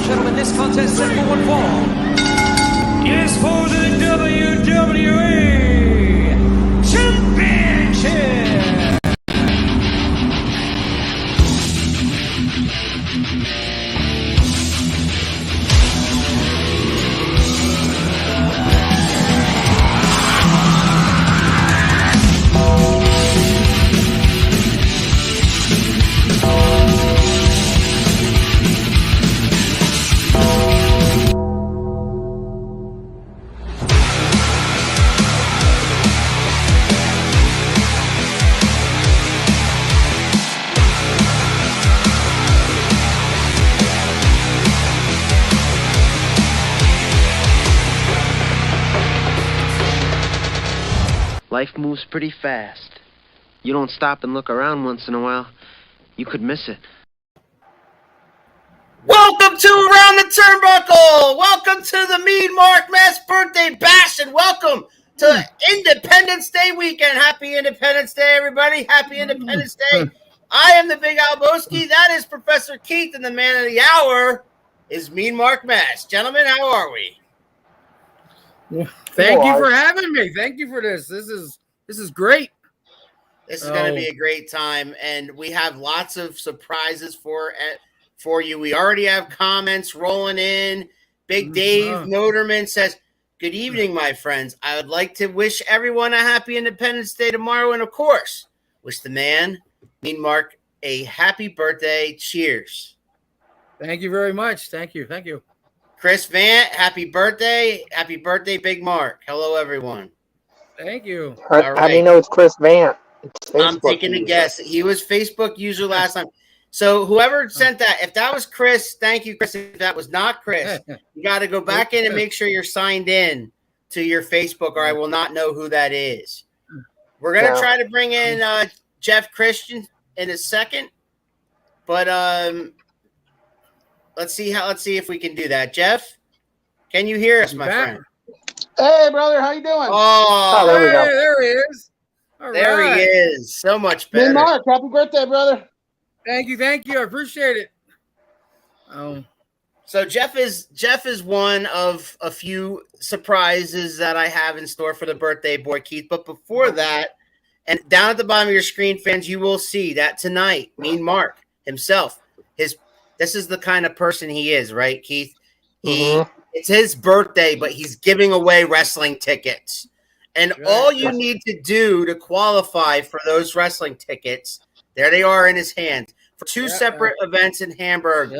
gentlemen, this contest set for one fall is for the WWE Championship. Life moves pretty fast. You don't stop and look around once in a while, you could miss it. Welcome to Around the Turnbuckle! Welcome to the Mean Mark Mest birthday bash, and welcome to Independence Day weekend. Happy Independence Day, everybody. Happy Independence Day. I am the Big Alboski. That is Professor Keith, and the man of the hour is Mean Mark Mest. Gentlemen, how are we? Thank you for having me. Thank you for this. This is great. This is going to be a great time, and we have lots of surprises for you. We already have comments rolling in. Big Dave Noterman says, "Good evening, my friends. I would like to wish everyone a happy Independence Day tomorrow, and of course, wish the man, Mean Mark, a happy birthday. Cheers." Thank you very much. Thank you. Thank you. Chris Vant, happy birthday. Happy birthday, Big Mark. Hello, everyone. Thank you. All How do you know it's Chris Vant? I'm taking a guess. He was Facebook user last time. So whoever sent that, if that was Chris, thank you, Chris. If that was not Chris, you got to go back in and make sure you're signed in to your Facebook, or I will not know who that is. We're going to try to bring in Jeff Christian in a second, but let's see if we can do that. Jeff, can you hear us, my friend? Hey, brother, how you doing? Oh, there we go. There he is. All there he is. So much better. Hey, Mark, happy birthday, brother. Thank you. I appreciate it. So Jeff is one of a few surprises that I have in store for the birthday boy, Keith. But before that, and down at the bottom of your screen, fans, you will see that tonight, Mean Mark himself, this is the kind of person he is, right, Keith? It's his birthday, but he's giving away wrestling tickets. And all you need to do to qualify for those wrestling tickets, there they are in his hands, for two separate events in Hamburg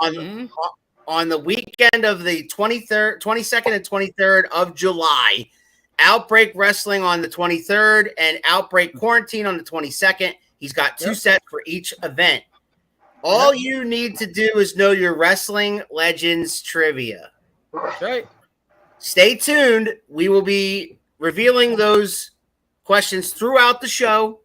on the weekend of the 22nd and 23rd of July. Outbreak Wrestling on the 23rd and Outbreak Quarantine on the 22nd. He's got two sets for each event. All you need to do is know your Wrestling Legends trivia. That's right. Stay tuned. We will be revealing those questions throughout the show.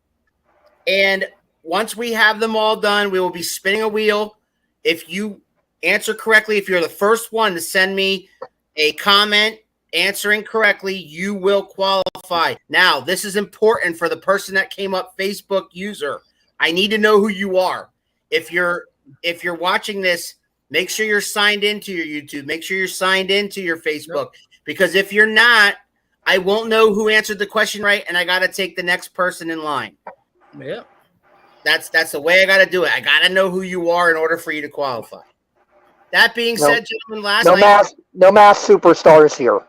And once we have them all done, we will be spinning a wheel. If you answer correctly, if you're the first one to send me a comment answering correctly, you will qualify. Now, this is important for the person that came up, Facebook user. I need to know who you are. If you're watching this, make sure you're signed into your YouTube. Make sure you're signed into your Facebook. Because if you're not, I won't know who answered the question right, and I got to take the next person in line. Yeah. That's the way I got to do it. I got to know who you are in order for you to qualify. That being said, gentlemen, no mass superstars here.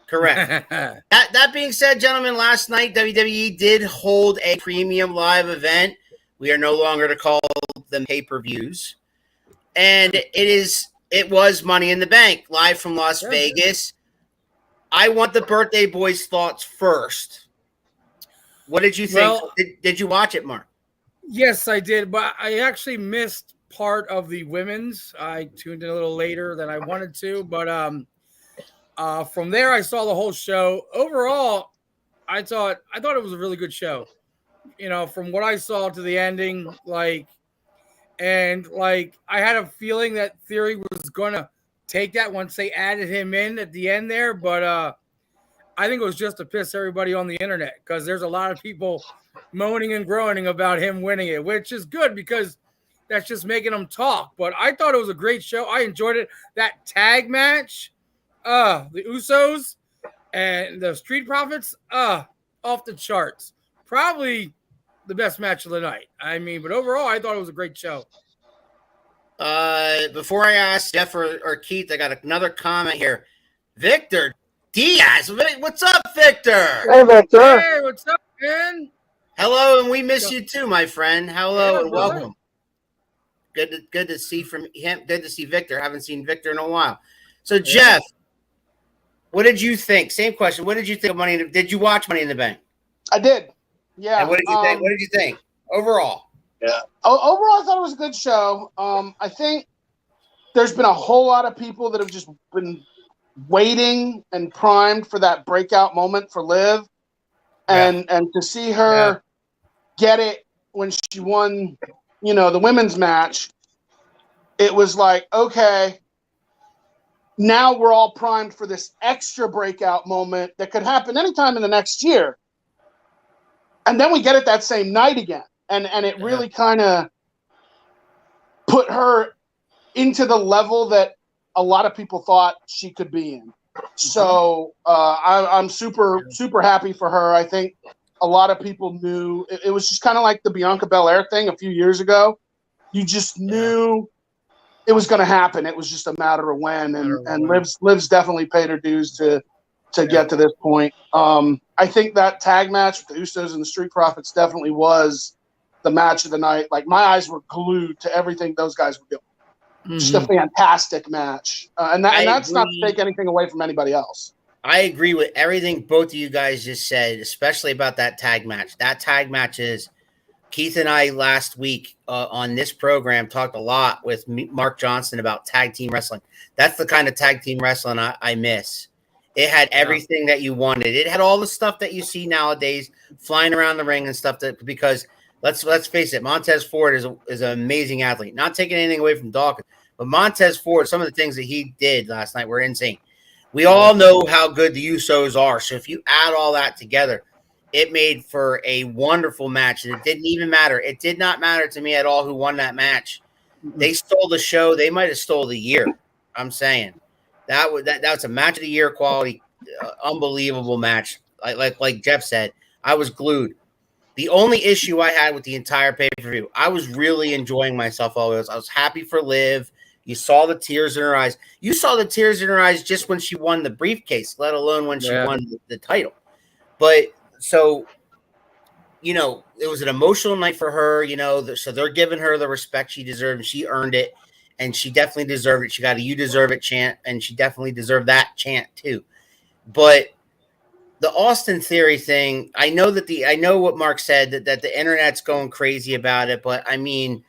Correct. that being said, gentlemen, last night WWE did hold a premium live event. We are no longer to call them pay-per-views. And it was Money in the Bank, live from Las Vegas. I want the birthday boys' thoughts first. What did you think? Well, did you watch it, Mark? Yes, I did, but I actually missed part of the women's. I tuned in a little later than I wanted to, but from there I saw the whole show. Overall, I thought it was a really good show. You know, from what I saw to the ending, I had a feeling that Theory was gonna take that once they added him in at the end there, but I think it was just to piss everybody on the internet, because there's a lot of people moaning and groaning about him winning it, which is good because that's just making them talk. But I thought it was a great show. I enjoyed it. That tag match, the Usos and the Street Profits, off the charts. Probably the best match of the night. I mean, but overall, I thought it was a great show. Before I ask Jeff or Keith, I got another comment here. Victor Diaz, what's up, Victor? Hey, Victor. Hey, what's up, man? Hello, and we miss you too, my friend. Hello, Yeah, and welcome. Good to see from him. Good to see Victor. Haven't seen Victor in a while. So, Jeff, what did you think? Same question. What did you think of Money? Did you watch Money in the Bank? I did. Yeah. And what did you think? What did you think overall? Yeah. Overall, I thought it was a good show. I think there's been a whole lot of people that have just been waiting and primed for that breakout moment for Liv, and to see her get it when she won, the women's match. It was like, okay, now we're all primed for this extra breakout moment that could happen anytime in the next year. And then we get it that same night again. And it really kind of put her into the level that a lot of people thought she could be in. So I'm super, super happy for her. I think a lot of people knew it was just kind of like the Bianca Belair thing a few years ago. You just knew it was going to happen. It was just a matter of when. And Liv's definitely paid her dues to get to this point. I think that tag match with the Usos and the Street Profits definitely was the match of the night. Like, my eyes were glued to everything those guys were doing. Just a fantastic match. And that's not to take anything away from anybody else. I agree with everything both of you guys just said, especially about that tag match. That tag match is Keith and I last week on this program talked a lot with Mark Johnson about tag team wrestling. That's the kind of tag team wrestling I miss. It had everything that you wanted. It had all the stuff that you see nowadays, flying around the ring and stuff. Because let's face it, Montez Ford is an amazing athlete. Not taking anything away from Dawkins, but Montez Ford, some of the things that he did last night were insane. We all know how good the Usos are. So if you add all that together, it made for a wonderful match. And it didn't even matter. It did not matter to me at all who won that match. They stole the show. They might have stole the year. I'm saying that was a match of the year quality, unbelievable match. Like Jeff said, I was glued. The only issue I had with the entire pay-per-view, I was really enjoying myself always. I was happy for Liv. You saw the tears in her eyes. You saw the tears in her eyes just when she won the briefcase, let alone when she won the title. But so, it was an emotional night for her, so they're giving her the respect she deserved, and she earned it, and she definitely deserved it. She got a "you deserve it" chant, and she definitely deserved that chant too. But the Austin Theory thing, I know what Mark said, that the internet's going crazy about it, but I mean,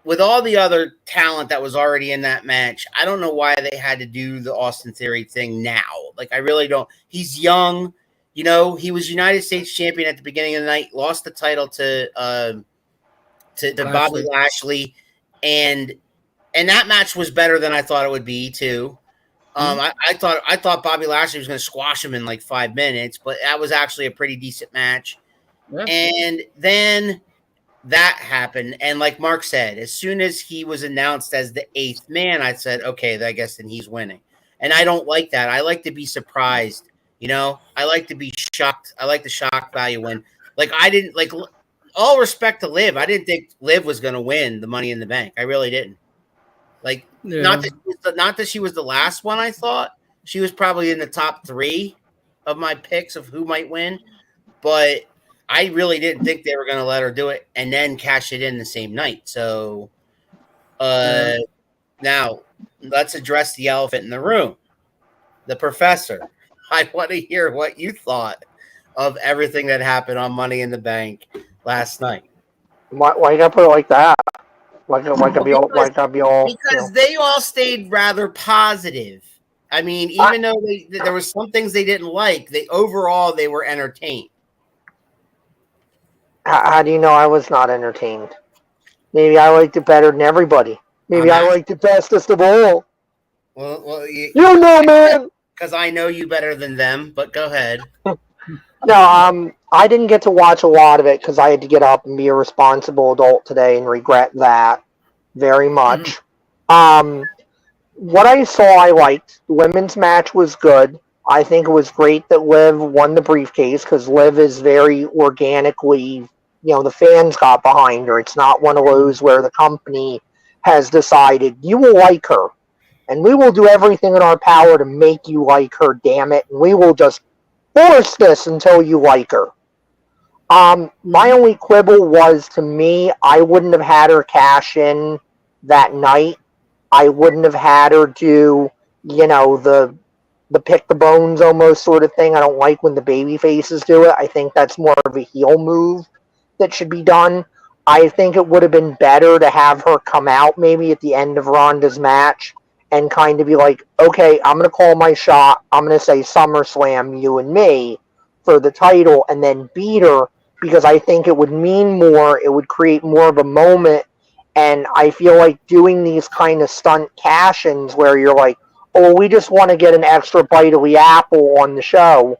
with all the other talent that was already in that match, I don't know why they had to do the Austin Theory thing now. Like, I really don't. He's young. He was United States champion at the beginning of the night, lost the title to Bobby Lashley, and that match was better than I thought it would be too. I thought Bobby Lashley was going to squash him in like 5 minutes, but that was actually a pretty decent match. Yeah. And then that happened, and like Mark said, as soon as he was announced as the 8th man, I said, okay, I guess then he's winning. And I don't like that. I like to be surprised. I like to be shocked. I like the shock value when, like, I didn't like. All respect to Liv, I didn't think Liv was going to win the Money in the Bank. I really didn't. Like, not that she was the last one. I thought she was probably in the top 3 of my picks of who might win, but I really didn't think they were going to let her do it and then cash it in the same night. So, now let's address the elephant in the room, the professor. I want to hear what you thought of everything that happened on Money in the Bank last night. Why you gotta put it like that? Why gotta be all? Because they all stayed rather positive. I mean, even though there were some things they didn't like, overall they were entertained. How do you know I was not entertained? Maybe I liked it better than everybody. Maybe I liked it bestest of all. Well, you know, man. Because I know you better than them, but go ahead. No, I didn't get to watch a lot of it because I had to get up and be a responsible adult today and regret that very much. What I saw, I liked. The women's match was good. I think it was great that Liv won the briefcase because Liv is very organically, the fans got behind her. It's not one of those where the company has decided, you will like her, and we will do everything in our power to make you like her, damn it, and we will just force this until you like her. My only quibble was, to me, I wouldn't have had her cash in that night. I wouldn't have had her do, the pick the bones almost sort of thing. I don't like when the baby faces do it. I think that's more of a heel move that should be done. I think it would have been better to have her come out maybe at the end of Ronda's match and kind of be like, okay, I'm going to call my shot. I'm going to say SummerSlam, you and me, for the title, and then beat her, because I think it would mean more. It would create more of a moment. And I feel like doing these kind of stunt cash-ins where you're like, oh, we just want to get an extra bite of the apple on the show,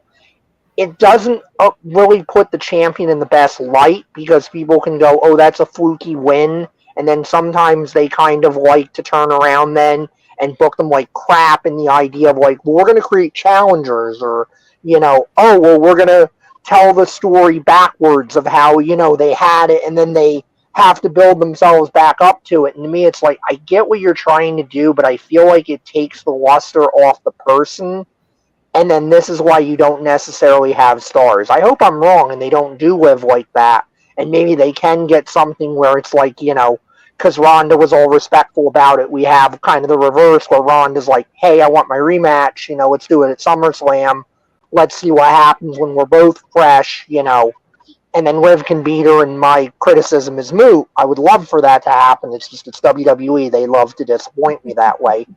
it doesn't really put the champion in the best light, because people can go, oh, that's a fluky win. And then sometimes they kind of like to turn around then and book them like crap in the idea of like, well, we're going to create challengers, or, oh, well, we're going to tell the story backwards of how, they had it, and then they have to build themselves back up to it. And to me, it's like, I get what you're trying to do, but I feel like it takes the luster off the person. And then this is why you don't necessarily have stars. I hope I'm wrong and they don't do Liv like that. And maybe they can get something where it's like, because Ronda was all respectful about it, we have kind of the reverse where Ronda's like, hey, I want my rematch. Let's do it at SummerSlam. Let's see what happens when we're both fresh, and then Liv can beat her, and my criticism is moot. I would love for that to happen. It's just, it's WWE. They love to disappoint me that way.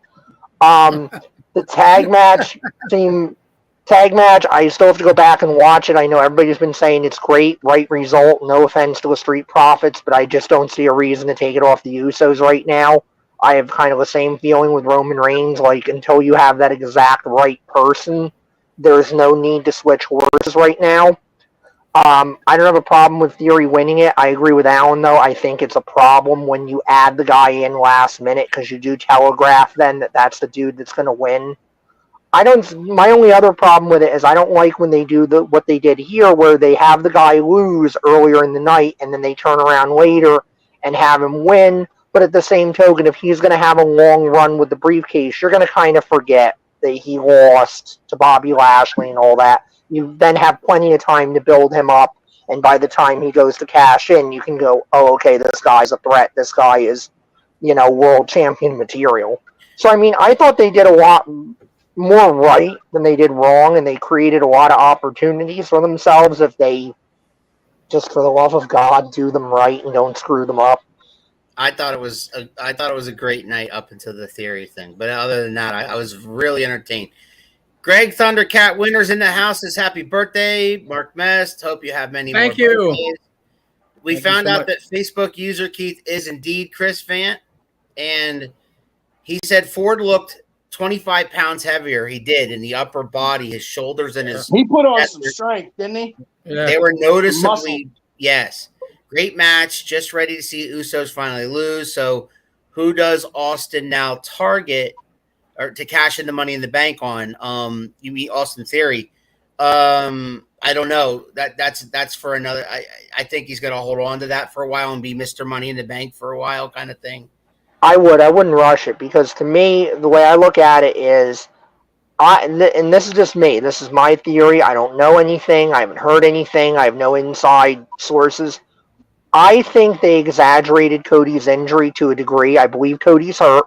The tag match, I still have to go back and watch it. I know everybody's been saying it's great, right result. No offense to the Street Profits, but I just don't see a reason to take it off the Usos right now. I have kind of the same feeling with Roman Reigns. Like, until you have that exact right person, there's no need to switch horses right now. I don't have a problem with Theory winning it. I agree with Alan, though. I think it's a problem when you add the guy in last minute, because you do telegraph then that that's the dude that's going to win. My only other problem with it is I don't like when they do what they did here, where they have the guy lose earlier in the night and then they turn around later and have him win. But at the same token, if he's going to have a long run with the briefcase, you're going to kind of forget that he lost to Bobby Lashley and all that. You then have plenty of time to build him up, and by the time he goes to cash in, you can go, oh, okay, this guy's a threat. This guy is, world champion material. So, I mean, I thought they did a lot more right than they did wrong, and they created a lot of opportunities for themselves if they, just for the love of God, do them right and don't screw them up. I thought it was a great night up until the Theory thing, but other than that, I was really entertained. Greg Thundercat Winters in the house says happy birthday, Mark Mest. Hope you have many Thank more you. birthdays. We Thank you found so out much. that Facebook user Keith is indeed Chris Vant, and he said Ford looked 25 pounds heavier. He did in the upper body, his shoulders and his. He put on some strength, didn't he? Yeah. They were noticeably, Muscle. yes. Great match. Just ready to see Usos finally lose. So, who does Austin now target or to cash in the Money in the Bank on? You mean Austin Theory? I don't know. That's for another. I think he's going to hold on to that for a while and be Mr. Money in the Bank for a while, kind of thing. I wouldn't rush it, because to me, the way I look at it is, and this is just me. This is my theory. I don't know anything. I haven't heard anything. I have no inside sources. I think they exaggerated Cody's injury to a degree. I believe Cody's hurt.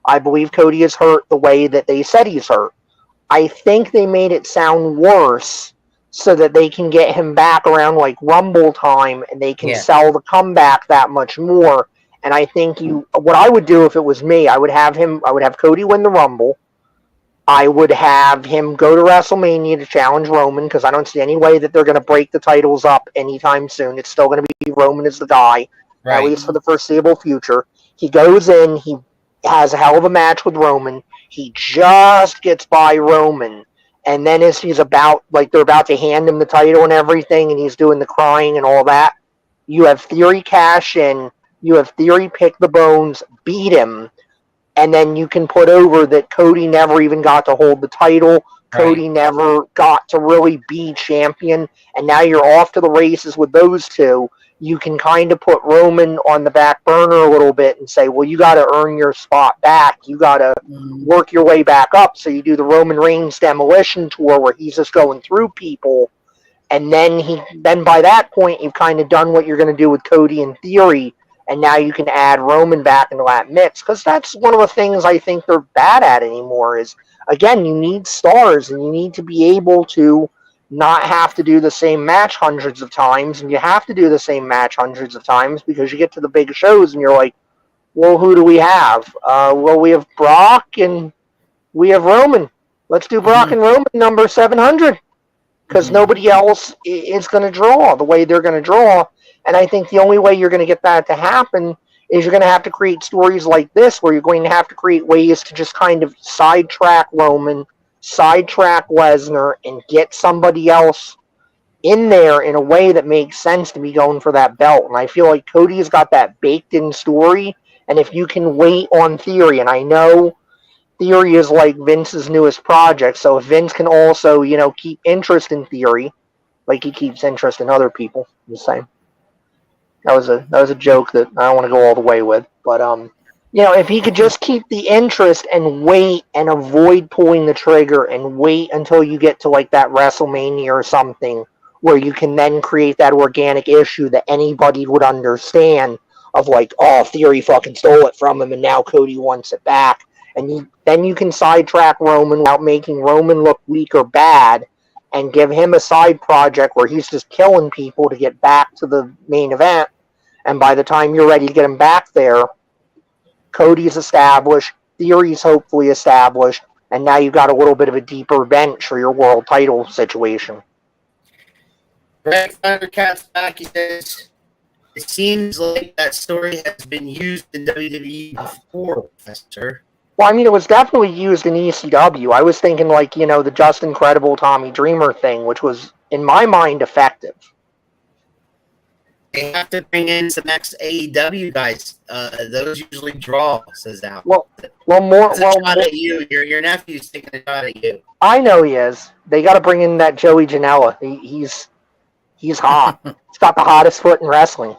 I believe Cody is hurt the way that they said he's hurt. I think they made it sound worse so that they can get him back around like Rumble time, and they can sell the comeback that much more. And I think what I would do if it was me, I would have Cody win the Rumble. I would have him go to WrestleMania to challenge Roman, because I don't see any way that they're going to break the titles up anytime soon. It's still going to be Roman as the guy, at least for the foreseeable future. He goes in, he has a hell of a match with Roman. He just gets by Roman, And then as he's about, like they're about to hand him the title and everything, and he's doing the crying and all that, you have Theory cash in, you have Theory pick the bones, beat him, and then you can put over that Cody never even got to hold the title. Cody never got to really be champion, and now you're off to the races with those two. You can kind of put Roman on the back burner a little bit and say, well, you got to earn your spot back. You got to work your way back up. So you do the Roman Reigns demolition tour where he's just going through people. And then by that point, you've kind of done what you're going to do with Cody in Theory. And now you can add Roman back into that mix. Because that's one of the things I think they're bad at anymore is, again, you need stars and you need to be able to not have to do the same match hundreds of times, and you have to do the same match hundreds of times because you get to the big shows and you're like, well, who do we have? Well, we have Brock and we have Roman. Let's do Brock and Roman number 700 because nobody else is going to draw the way they're going to draw. And I think the only way you're going to get that to happen is you're going to have to create stories like this where you're going to have to create ways to just kind of sidetrack Roman, sidetrack Lesnar, and get somebody else in there in a way that makes sense to be going for that belt. And I feel like Cody's got that baked in story. And if you can wait on Theory, and I know Theory is like Vince's newest project, so if Vince can also, keep interest in Theory, like he keeps interest in other people, I'm just saying. That was a joke that I don't want to go all the way with, but if he could just keep the interest and wait and avoid pulling the trigger and wait until you get to like that WrestleMania or something where you can then create that organic issue that anybody would understand of like, oh, Theory fucking stole it from him and now Cody wants it back. And then you can sidetrack Roman without making Roman look weak or bad and give him a side project where he's just killing people to get back to the main event. And by the time you're ready to get him back there, Cody's established, Theory's hopefully established, and now you've got a little bit of a deeper bench for your world title situation. Greg Thundercat's back. He says, it seems like that story has been used in WWE before, Professor. Well, I mean, it was definitely used in ECW. I was thinking like, the Just Incredible Tommy Dreamer thing, which was, in my mind, effective. They have to bring in some ex-AEW guys. Those usually draw, says Al. Shot at you. Your nephew's taking a shot at you. I know he is. They got to bring in that Joey Janela. He's hot. He's got the hottest foot in wrestling.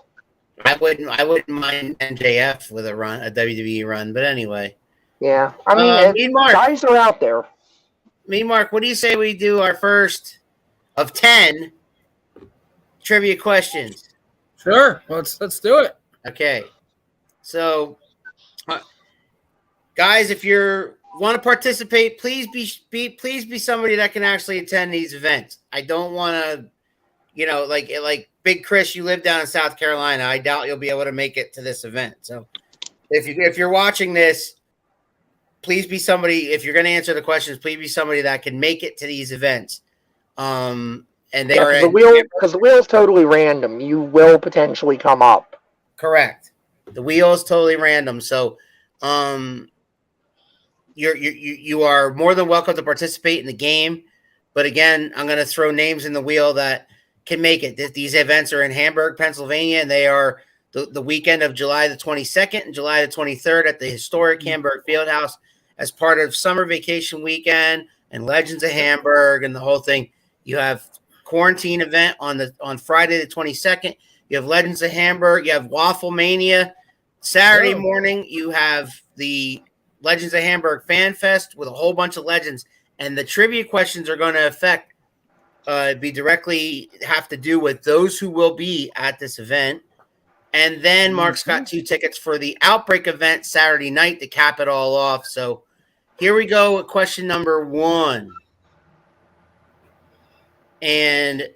I wouldn't mind MJF with a WWE run, but anyway. Yeah, I mean, guys are out there. Mark, what do you say we do our first of 10 trivia questions? Sure, let's do it. Okay, so guys, if you want to participate, please be somebody that can actually attend these events. I don't want to, like Big Chris, you live down in South Carolina. I doubt you'll be able to make it to this event. So if you're watching this, please be somebody. If you're going to answer the questions, please be somebody that can make it to these events. And they are because the wheel is totally random. You will potentially come up. Correct. The wheel is totally random. So, you are more than welcome to participate in the game. But again, I'm going to throw names in the wheel that can make it. These events are in Hamburg, Pennsylvania, and they are the weekend of July the 22nd and July the 23rd at the historic Hamburg Fieldhouse as part of summer vacation weekend and Legends of Hamburg and the whole thing. You have quarantine event on Friday the 22nd. You have Legends of Hamburg. You have Waffle Mania. Saturday morning, you have the Legends of Hamburg Fan Fest with a whole bunch of legends. And the trivia questions are going to directly have to do with those who will be at this event. And then Mark's got 2 tickets for the Outbreak event Saturday night to cap it all off. So here we go with question number 1. And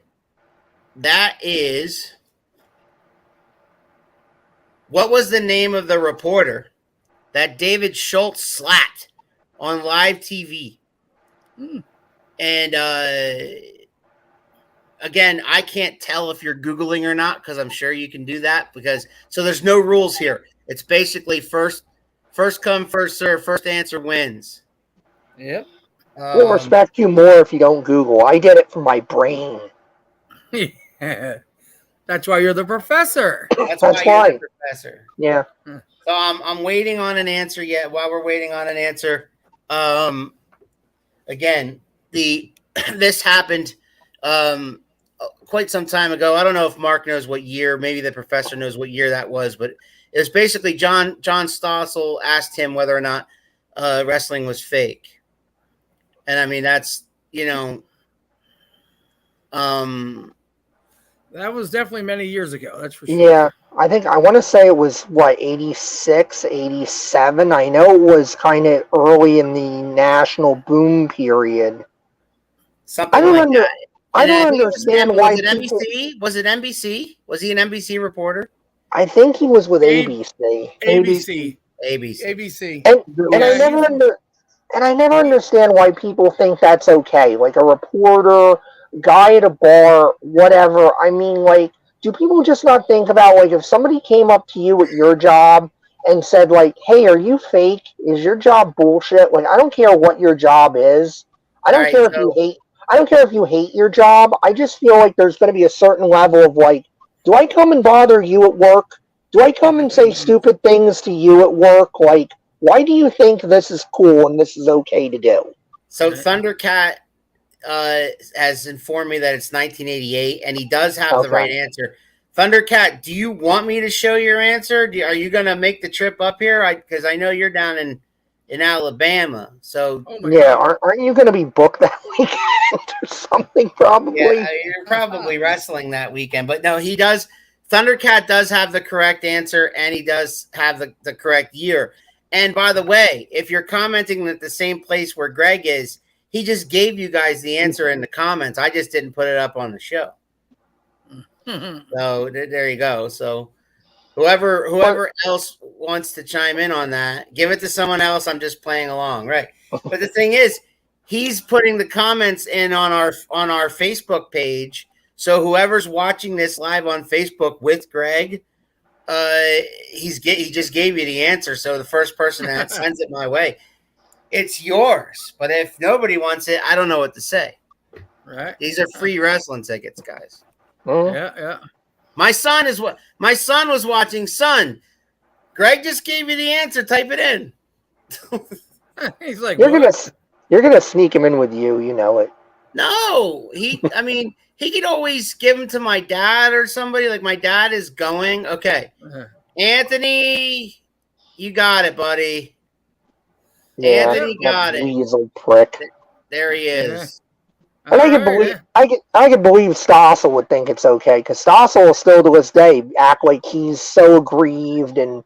that is, what was the name of the reporter that David Schultz slapped on live TV? And again, I can't tell if you're Googling or not because I'm sure you can do that so there's no rules here. It's basically first come, first serve, first answer wins. Yep. We'll respect you more if you don't Google. I get it from my brain. That's why you're the professor. That's That's why you're why. the professor. Yeah. So I'm waiting on an answer yet. While we're waiting on an answer, again, this happened quite some time ago. I don't know if Mark knows what year. Maybe the professor knows what year that was, but it was basically John Stossel asked him whether or not wrestling was fake, and I mean that's That was definitely many years ago. That's for sure. Yeah. I want to say it was, 86, 87? I know it was kind of early in the national boom period. something I don't like that. I And don't think it was understand why was it people... NBC? Was it NBC? Was he an NBC reporter? I think he was with ABC. ABC. ABC. ABC. And I never understand why people think that's okay. Like a reporter, guy at a bar, whatever. I mean, like, do people just not think about, like, if somebody came up to you at your job and said, like, hey, are you fake? Is your job bullshit? Like, I don't care what your job is. I don't care if you hate your job. I just feel like there's going to be a certain level of, like, do I come and bother you at work? Do I come and say stupid things to you at work? Like, why do you think this is cool and this is okay to do? So Thundercat has informed me that it's 1988, and he does have the right answer. Thundercat, do you want me to show your answer? Are you going to make the trip up here? Because I know you're down in Alabama. So aren't you going to be booked that weekend or something? Probably. Yeah, you're probably wrestling that weekend. But no, he does. Thundercat does have the correct answer, and he does have the correct year. And by the way, if you're commenting at the same place where Greg is, he just gave you guys the answer in the comments. I just didn't put it up on the show. So there you go. So whoever else wants to chime in on that, give it to someone else. I'm just playing along, right? But the thing is, he's putting the comments in on our Facebook page. So whoever's watching this live on Facebook with Greg, he just gave you the answer. So the first person that sends it my way, it's yours. But if nobody wants it, I don't know what to say. Right? These are free wrestling tickets, guys. Yeah. My son was watching. Son, Greg just gave you the answer. Type it in. He's like, you're gonna sneak him in with you. You know it. No, I mean, he could always give them to my dad or somebody. Like my dad is going. Okay, Anthony, you got it, buddy. Yeah, Anthony got it. Weasel prick. There he is. And I can believe Stossel would think it's okay, because Stossel will still to this day act like he's so aggrieved and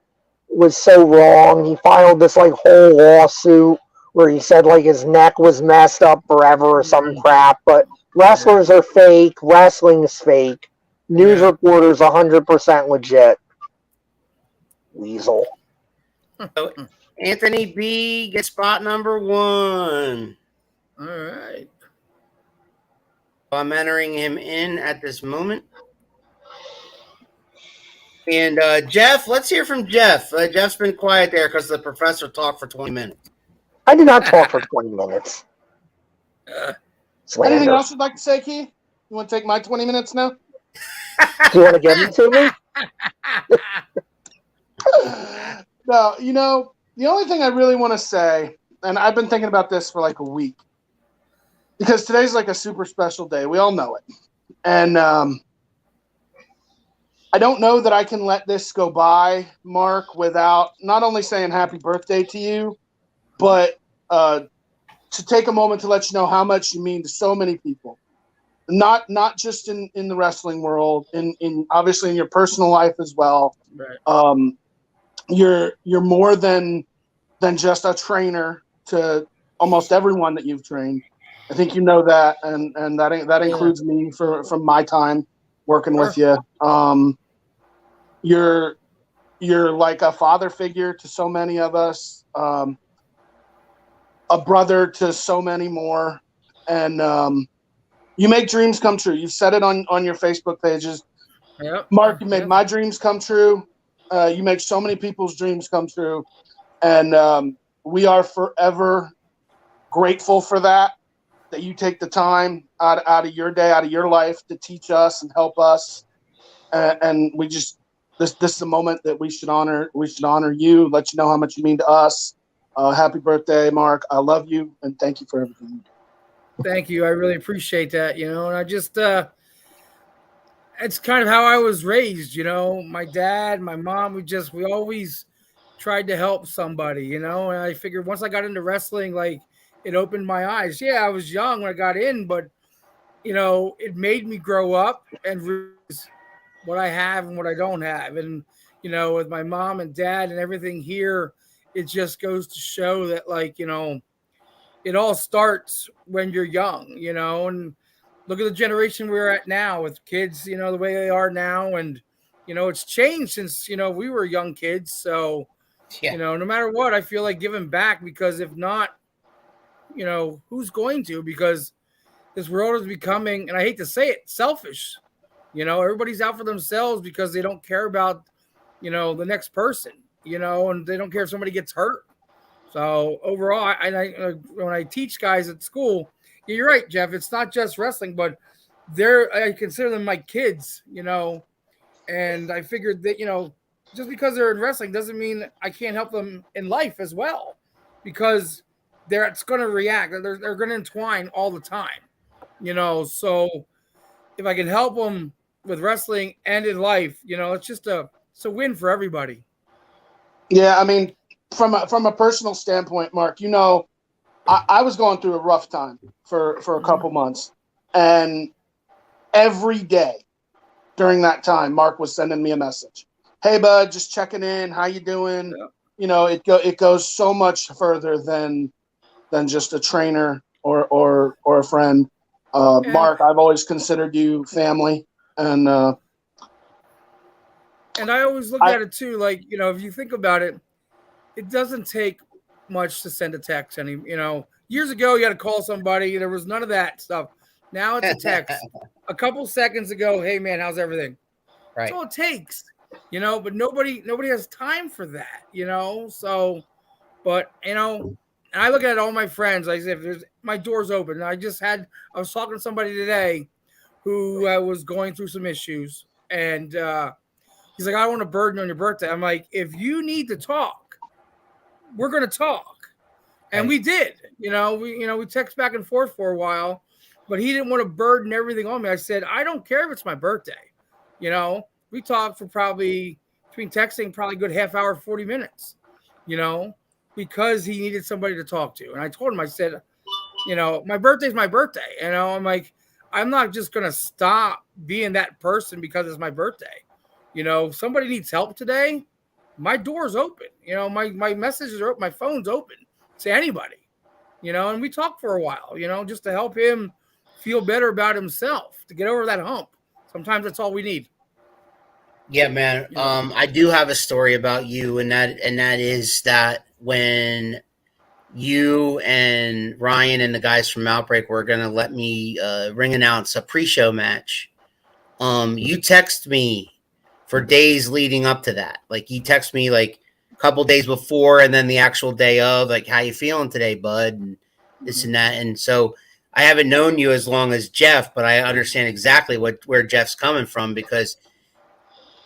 was so wrong. He filed this like whole lawsuit where he said like his neck was messed up forever or some crap. But wrestlers are fake. Wrestling is fake. News reporters 100% legit. Weasel. So Anthony B gets spot number 1. All right. I'm entering him in at this moment. And Jeff, let's hear from Jeff. Jeff's been quiet there because the professor talked for 20 minutes. I did not talk for 20 minutes. Anything else you'd like to say, Key? You want to take my 20 minutes now? Do you want to give it to me? No, the only thing I really want to say, and I've been thinking about this for like a week, because today's like a super special day. We all know it. And I don't know that I can let this go by, Mark, without not only saying happy birthday to you, but to take a moment to let you know how much you mean to so many people. Not just in the wrestling world, in obviously in your personal life as well. Right. You're more than just a trainer to almost everyone that you've trained. I think you know that, and that includes me from my time working with you. You're like a father figure to so many of us, a brother to so many more, and you make dreams come true. You've said it on your Facebook pages. Yep. Mark, you made my dreams come true. You make so many people's dreams come true, and we are forever grateful for that you take the time out of your day, out of your life to teach us and help us. And we just, this is a moment that we should honor you, let you know how much you mean to us. Happy birthday, Mark. I love you. And thank you for everything. Thank you. I really appreciate that, and I just, it's kind of how I was raised, my dad, my mom, we always tried to help somebody, and I figured once I got into wrestling, like, it opened my eyes. Yeah, I was young when I got in, but, it made me grow up and realize what I have and what I don't have. And, with my mom and dad and everything here, it just goes to show that, like, it all starts when you're young, and look at the generation we're at now with kids, the way they are now. And, it's changed since, we were young kids. So, no matter what, I feel like giving back, because if not, who's going to? Because this world is becoming, and I hate to say it, selfish. Everybody's out for themselves because they don't care about, the next person, and they don't care if somebody gets hurt. So overall, I when I teach guys at school, you're right, Jeff. It's not just wrestling, but I consider them my kids, and I figured that, just because they're in wrestling doesn't mean I can't help them in life as well, because it's going to react. They're going to entwine all the time, so if I can help them with wrestling and in life, it's a win for everybody. Yeah. I mean, from a personal standpoint, Mark, I was going through a rough time for a couple months, and every day during that time, Mark was sending me a message. Hey, bud, just checking in. How you doing? Yeah. It goes so much further than just a trainer or a friend. Yeah. Mark, I've always considered you family, and I always look at it too, like, if you think about it, it doesn't take much to send a text. Years ago, you had to call somebody. There was none of that stuff. Now it's a text. A couple seconds ago, hey man, how's everything? Right. That's all it takes. But nobody has time for that. So, but and I look at all my friends. I said, my door's open. I was talking to somebody today who was going through some issues, and he's like, I don't want to burden on your birthday. I'm like, if you need to talk, we're going to talk. And we did, we text back and forth for a while, but he didn't want to burden everything on me. I said, I don't care if it's my birthday. We talked for probably between texting, probably a good half hour, 40 minutes, because he needed somebody to talk to. And I told him, I said, my birthday's my birthday. I'm like, I'm not just going to stop being that person because it's my birthday. If somebody needs help today, my door's open. My messages are open. My phone's open to anybody, and we talk for a while, just to help him feel better about himself, to get over that hump. Sometimes that's all we need. Yeah, man. I do have a story about you, and that is that when you and Ryan and the guys from Outbreak were going to let me ring announce a pre-show match, you text me for days leading up to that. Like, you text me like a couple days before, and then the actual day of, like, how you feeling today, bud, and this and that. And so I haven't known you as long as Jeff, but I understand exactly where Jeff's coming from, because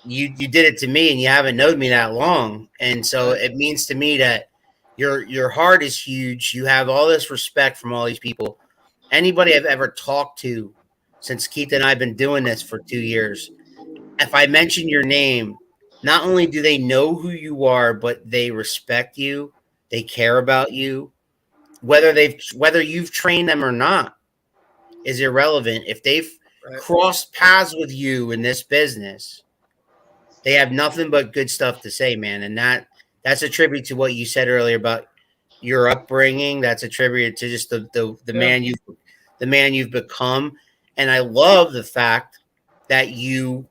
you did it to me, and you haven't known me that long. And so it means to me that your heart is huge. You have all this respect from all these people. Anybody I've ever talked to since Keith and I have been doing this for 2 years, if I mention your name, not only do they know who you are, but they respect you. They care about you. Whether you've trained them or not is irrelevant. If they've crossed paths with you in this business, they have nothing but good stuff to say, man. And that's a tribute to what you said earlier about your upbringing. That's a tribute to just the man you've become. And I love the fact that you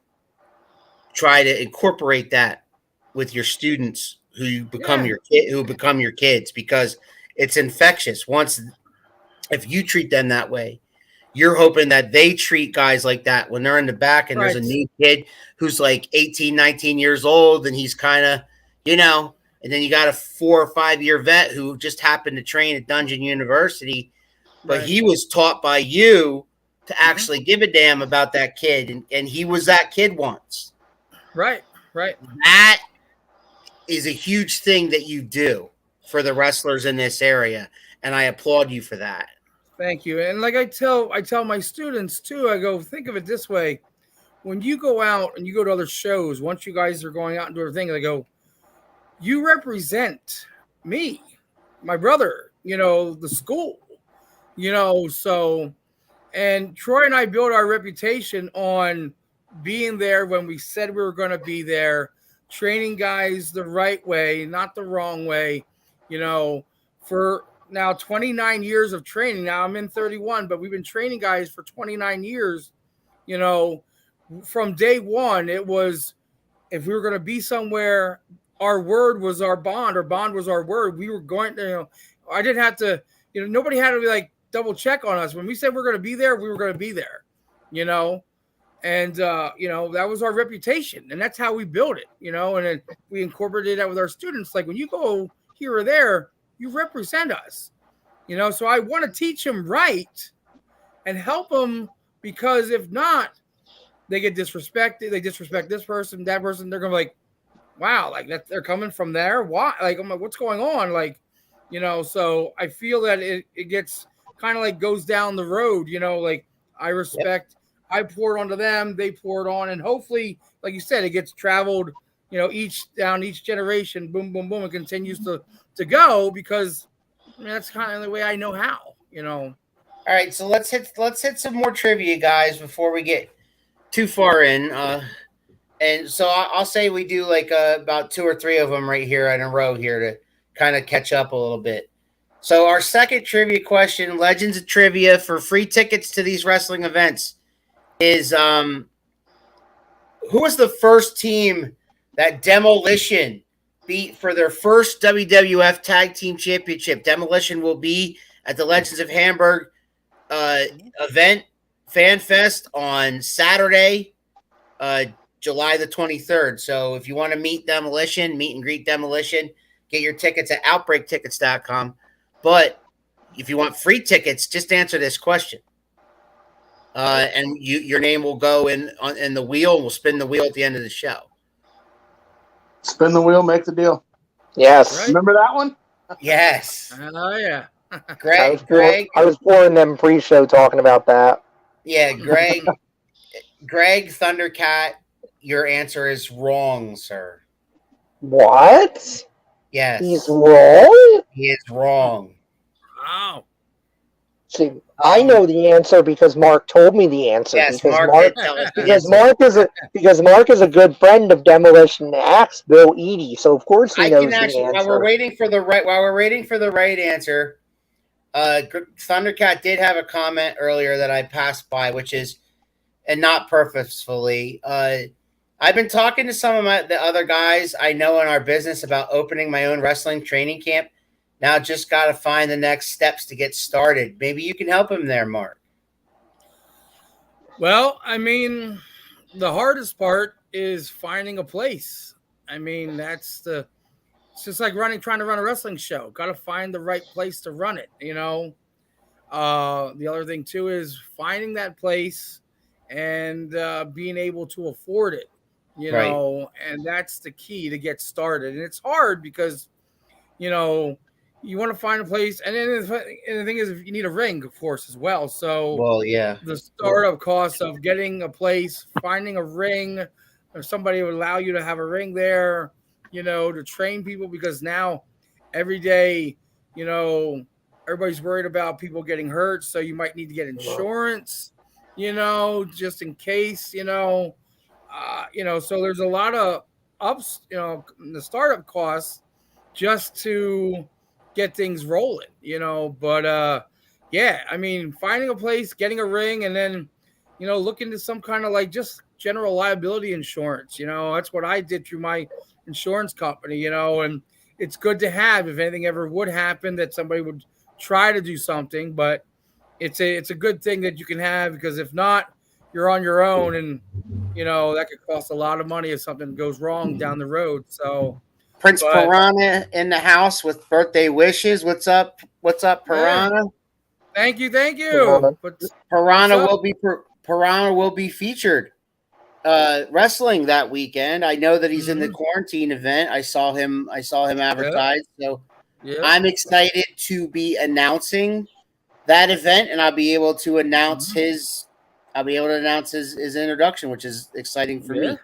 try to incorporate that with your students who become your kids, because it's infectious. If you treat them that way, you're hoping that they treat guys like that when they're in the back and there's a new kid who's like 18, 19 years old, and he's kind of, And then you got a 4 or 5 year vet who just happened to train at Dungeon University, but Right. he was taught by you to actually give a damn about that kid. And he was that kid once. Right. That is a huge thing that you do for the wrestlers in this area. And I applaud you for that. Thank you. And like I tell my students too, I go, think of it this way. When you go out and you go to other shows, once you guys are going out and do everything, I go, you represent me, my brother, the school, so, and Troy and I built our reputation on being there when we said we were going to be there, training guys the right way, not the wrong way, for now 29 years of training. Now I'm in 31, but we've been training guys for 29 years, from day one. It was, if we were going to be somewhere, our word was our bond, or bond was our word. We were going to, I didn't have to, nobody had to be like double check on us. When we said we're going to be there, we were going to be there, and, that was our reputation, and that's how we built it, and then we incorporated that with our students. Like when you go here or there, you represent us, so I want to teach them right and help them, because if not, they get disrespected. They disrespect this person, that person. They're going to be like, wow, like that they're coming from there. Why? Like, I'm like, what's going on? Like, so I feel that it gets kind of like goes down the road, like I respect, I pour it onto them, they pour it on. And hopefully, like you said, it gets traveled, each generation, boom, boom, boom. It continues to go, because that's kind of the way I know how, All right. So let's hit some more trivia, guys, before we get too far in. And so I'll say we do like about 2 or 3 of them right here in a row here to kind of catch up a little bit. So our second trivia question, Legends of Trivia, for free tickets to these wrestling events, is who was the first team that Demolition beat for their first WWF Tag Team Championship? Demolition will be at the Legends of Hamburg event, Fan Fest, on Saturday, July the 23rd. So if you want to meet Demolition, meet and greet Demolition, get your tickets at OUTBREAKTickets.com. But if you want free tickets, just answer this question. And your name will go in the wheel, and we'll spin the wheel at the end of the show. Spin the wheel, make the deal. Yes. Right. Remember that one? Yes. Oh yeah. Greg, I was boring them pre-show talking about that. Yeah, Greg Thundercat, your answer is wrong, sir. What? Yes. He's wrong? He is wrong. Wow. See, I know the answer because Mark told me the answer. Yes, because Mark did tell us the because answer. Mark is a good friend of Demolition Axe, Bill Eadie, so of course he knows the answer. While we're waiting for the right answer, Thundercat did have a comment earlier that I passed by, which is, and not purposefully, I've been talking to some of the other guys I know in our business about opening my own wrestling training camp. Now just got to find the next steps to get started. Maybe you can help him there, Mark. Well, I mean, the hardest part is finding a place. I mean, it's just like trying to run a wrestling show. Got to find the right place to run it, The other thing too is finding that place and being able to afford it, and that's the key to get started. And it's hard because, you want to find a place, and then the thing is, if you need a ring, of course, as well. So, well, yeah, the startup costs of getting a place, finding a ring, or somebody would allow you to have a ring there, to train people, because now every day, everybody's worried about people getting hurt, so you might need to get insurance, just in case, so there's a lot of ups, the startup costs just to get things rolling, but yeah, I mean, finding a place, getting a ring, and then, look into some kind of like just general liability insurance, that's what I did through my insurance company, and it's good to have if anything ever would happen that somebody would try to do something, but it's a good thing that you can have, because if not, you're on your own, and, that could cost a lot of money if something goes wrong down the road. So Prince But- Piranha in the house with birthday wishes. What's up? What's up, Piranha? Thank you. Piranha. But Piranha what's will be Piranha will be featured wrestling that weekend. I know that he's in the quarantine event. I saw him advertised. So yeah, I'm excited to be announcing that event, and I'll be able to announce his introduction, which is exciting for me.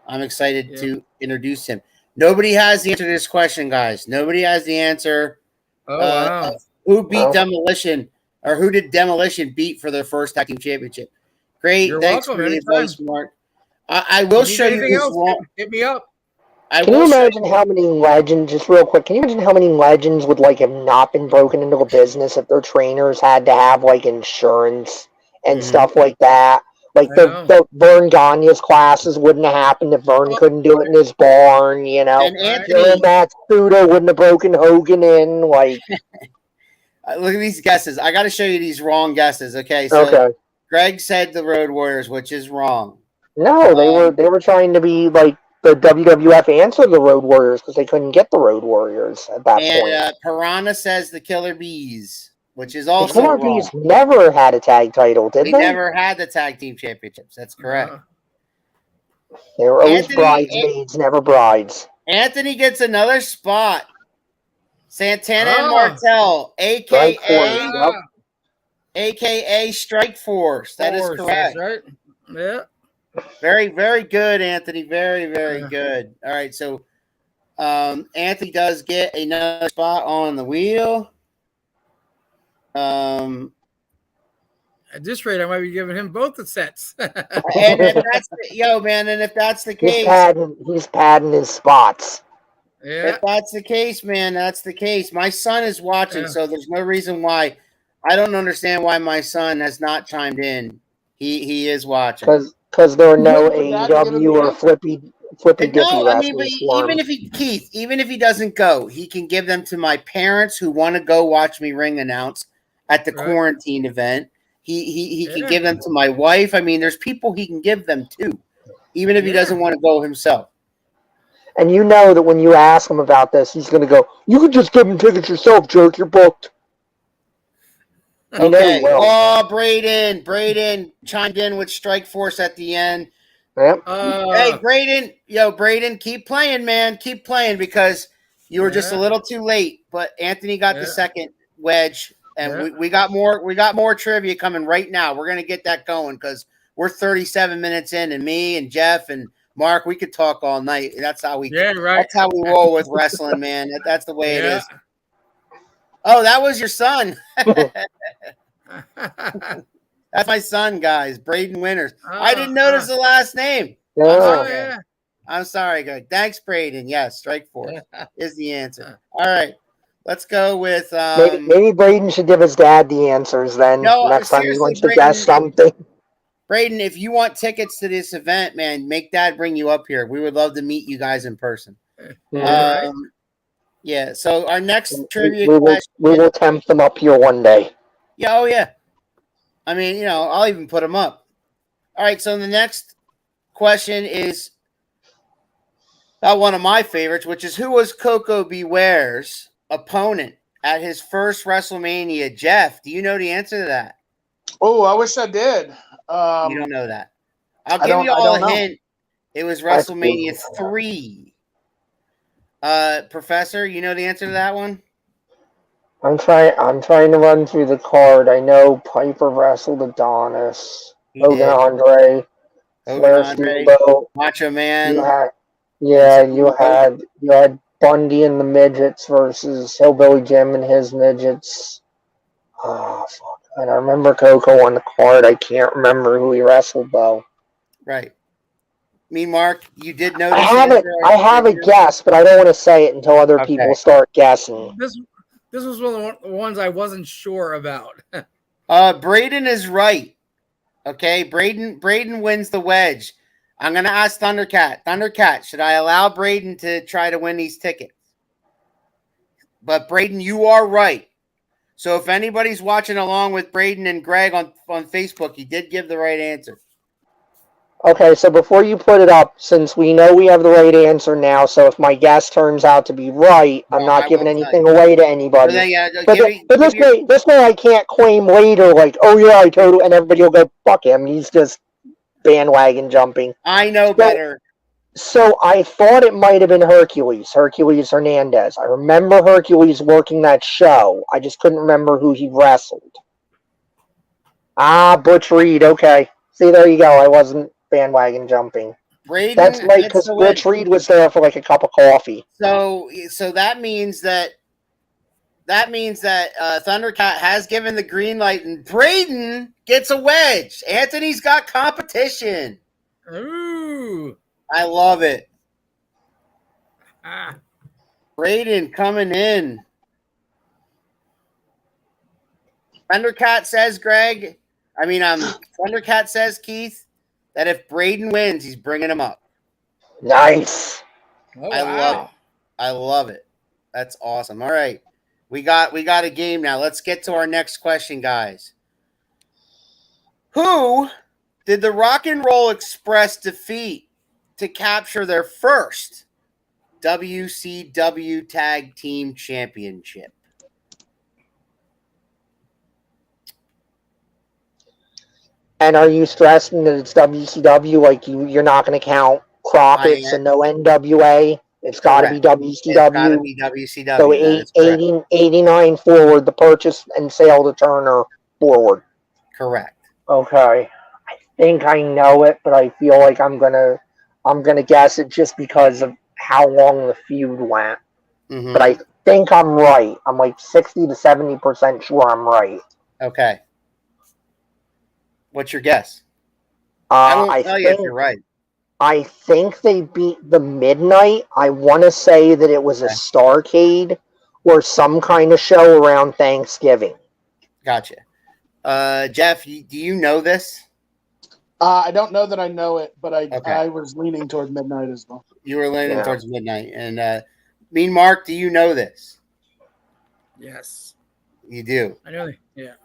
I'm excited to introduce him. Nobody has the answer to this question, guys. Nobody has the answer. Oh wow. Who beat Demolition, or who did Demolition beat for their first tag team championship? Great. You're Thanks welcome. for the Anytime. advice, Mark. I will If you show need you anything this else, wrong. hit me up. Can you imagine how many legends, just real quick, can you imagine how many legends would like have not been broken into a business if their trainers had to have like insurance and stuff like that? Like the Vern Gagne's classes wouldn't have happened if Vern couldn't do it in his barn, you know. And Anthony, Matsuda wouldn't have broken Hogan in, like. Look at these guesses. I got to show you these wrong guesses. Okay, so Greg said the Road Warriors, which is wrong. No, they were trying to be like the WWF answer to the Road Warriors because they couldn't get the Road Warriors at that point. Piranha says the Killer Bees, which is also the Killer wrong. Bees never had a tag title, did they? They never had the tag team championships. That's correct. They were always bridesmaids, never brides. Anthony gets another spot. Santana and Martel, aka Strike Force. That is correct. Right? Yeah. Very, very good, Anthony. Very, very good. All right, so Anthony does get another spot on the wheel. At this rate, I might be giving him both the sets. And if that's if that's the case, he's padding his spots. Yeah. If that's the case, man, that's the case. My son is watching, so there's no reason why. I don't understand why my son has not chimed in. He is watching. Because there are no AEW or flippy dippy wrestlers. Even if he doesn't go, he can give them to my parents who want to go watch me ring announce at the quarantine event. He can give them to my wife. I mean, there's people he can give them to, even if he doesn't want to go himself. And you know that when you ask him about this, he's going to go, "You can just give him tickets yourself, jerk. You're booked." Okay. Oh, Braden chimed in with Strike Force at the end. Yep. Hey, Braden, keep playing, man. Keep playing because you were just a little too late. But Anthony got the second wedge, and we got more. We got more trivia coming right now. We're gonna get that going because we're 37 minutes in, and me and Jeff and Mark, we could talk all night. That's how we. That's how we roll with wrestling, man. That's the way it is. Oh, that was your son. That's my son, guys. Braden Winters. I didn't notice the last name. I'm sorry, guys. Thanks, Braden. Yes, Strike Force is the answer. All right. Let's go with maybe Braden should give his dad the answers then. Next time he wants to guess something. Braden, if you want tickets to this event, man, make Dad bring you up here. We would love to meet you guys in person. Yeah. So our next trivia question. We will tempt them up here one day. Yeah. Oh, yeah. I mean, I'll even put them up. All right. So the next question is about one of my favorites, which is who was Coco Beware's opponent at his first WrestleMania? Jeff, do you know the answer to that? Oh, I wish I did. You don't know that. I'll give you all a hint. It was WrestleMania 3. Professor, you know the answer to that one? I'm trying to run through the card. I know Piper wrestled Adonis. Hogan Andre. Macho Man. You had Bundy and the midgets versus Hillbilly Jim and his midgets. Oh, fuck. And I remember Coco on the card. I can't remember who he wrestled, though. Right. Me, Mark, you did know. I have a guess, but I don't want to say it until other people start guessing. This was one of the ones I wasn't sure about. Braden is right. Okay, Braden wins the wedge. I'm going to ask Thundercat. Thundercat, should I allow Braden to try to win these tickets? But Braden, you are right. So if anybody's watching along with Braden and Greg on Facebook, he did give the right answer. Okay, so before you put it up, since we know we have the right answer now, so if my guess turns out to be right, I'm Well, not I giving won't tell anything you. away to So anybody. then, yeah, But, but this way I can't claim later, like, oh yeah, I told, and everybody will go, fuck him, he's just bandwagon jumping. I know better. So I thought it might have been Hercules Hernandez. I remember Hercules working that show. I just couldn't remember who he wrestled. Ah, Butch Reed, okay. See, there you go, I wasn't bandwagon jumping. Braden, That's right, because Butch Reed was there for like a cup of coffee. So that means that Thundercat has given the green light, and Braden gets a wedge. Anthony's got competition. Ooh. I love it. Ah. Braden coming in. Thundercat says, Thundercat says, Keith, that if Braden wins, he's bringing him up. Nice. Oh, I love it. I love it. That's awesome. All right. We got a game now. Let's get to our next question, guys. Who did the Rock and Roll Express defeat to capture their first WCW Tag Team Championship? And are you stressing that it's WCW? Like you're not going to count Crockett's and no NWA? It's got to be WCW. It's got to be WCW. So 89 forward, the purchase and sale to Turner forward. Correct. Okay. I think I know it, but I feel like I'm gonna guess it just because of how long the feud went. Mm-hmm. But I think I'm right. I'm like 60 to 70% sure I'm right. Okay. What's your guess? I won't tell you if you're right. I think they beat the Midnight. I want to say that it was a Starrcade or some kind of show around Thanksgiving. Gotcha. Jeff, do you know this? I don't know that I know it, but I was leaning toward Midnight as well. You were leaning towards Midnight. And Mean Mark, do you know this? Yes. You do? I know. Yeah.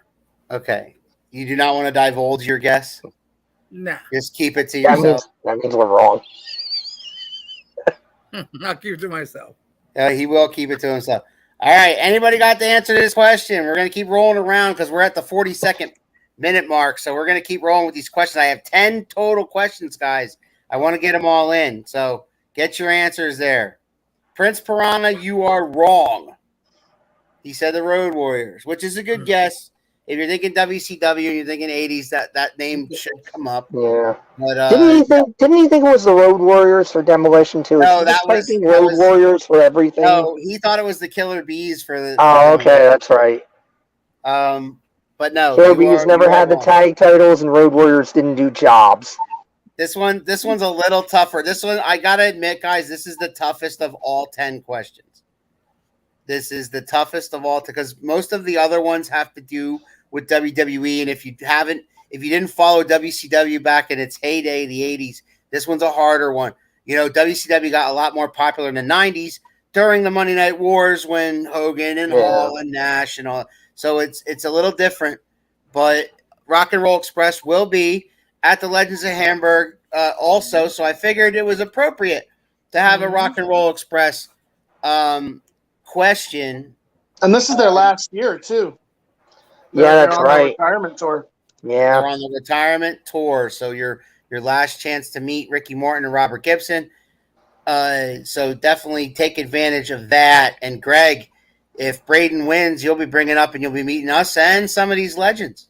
Okay. You do not want to divulge your guess? Nah. Just keep it to yourself. That means we're wrong. I'll keep it to myself. He will keep it to himself. All right. Anybody got the answer to this question? We're going to keep rolling around because we're at the 42nd minute mark. So we're going to keep rolling with these questions. I have 10 total questions, guys. I want to get them all in. So get your answers there. Prince Piranha, you are wrong. He said the Road Warriors, which is a good guess. If you're thinking WCW and you're thinking 80s, that name should come up. Yeah. But didn't he think it was the Road Warriors for Demolition too? No, that was Road Warriors for everything. No, he thought it was the Killer Bees for the. Oh, okay, that's right. But no, Killer Bees never had the tag titles, and Road Warriors didn't do jobs. This one's a little tougher. This one, I gotta admit, guys, this is the toughest of all 10 questions. This is the toughest of all, because most of the other ones have to do with WWE, and if you didn't follow WCW back in its heyday, the 80s, this one's a harder one. You know, WCW got a lot more popular in the 90s during the Monday Night Wars when Hogan and Hall and Nash and all. So it's a little different, but Rock and Roll Express will be at the Legends of Hamburg also. So I figured it was appropriate to have a Rock and Roll Express question. And this is their last year too. They're that's right. Retirement tour. Yeah, they're on the retirement tour. So your last chance to meet Ricky Morton and Robert Gibson. So definitely take advantage of that. And Greg, if Braden wins, you'll be bringing up and you'll be meeting us and some of these legends.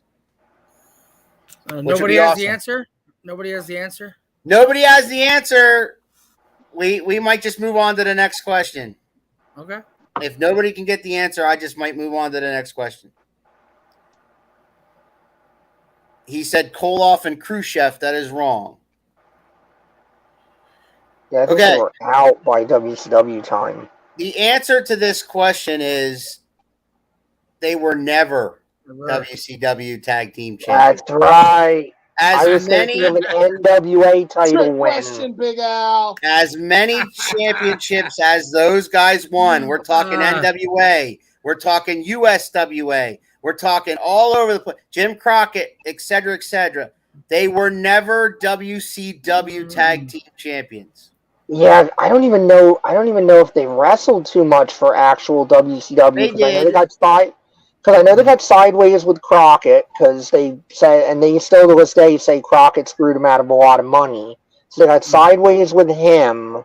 Nobody has the answer. Nobody has the answer. Nobody has the answer. We might just move on to the next question. Okay. If nobody can get the answer, I just might move on to the next question. He said Koloff and Khrushchev. That is wrong. Yeah, I think they were out by WCW time. The answer to this question is they were never WCW Tag Team Champions. That's right. As many of an NWA title win. Question, Big Al. As many championships as those guys won. We're talking NWA. We're talking USWA. We're talking all over the place. Jim Crockett, et cetera, et cetera. They were never WCW Tag Team Champions. Yeah, I don't even know if they wrestled too much for actual WCW They because I know they did. got sideways with Crockett because they said, and they still to this day say Crockett screwed him out of a lot of money. So they got sideways with him,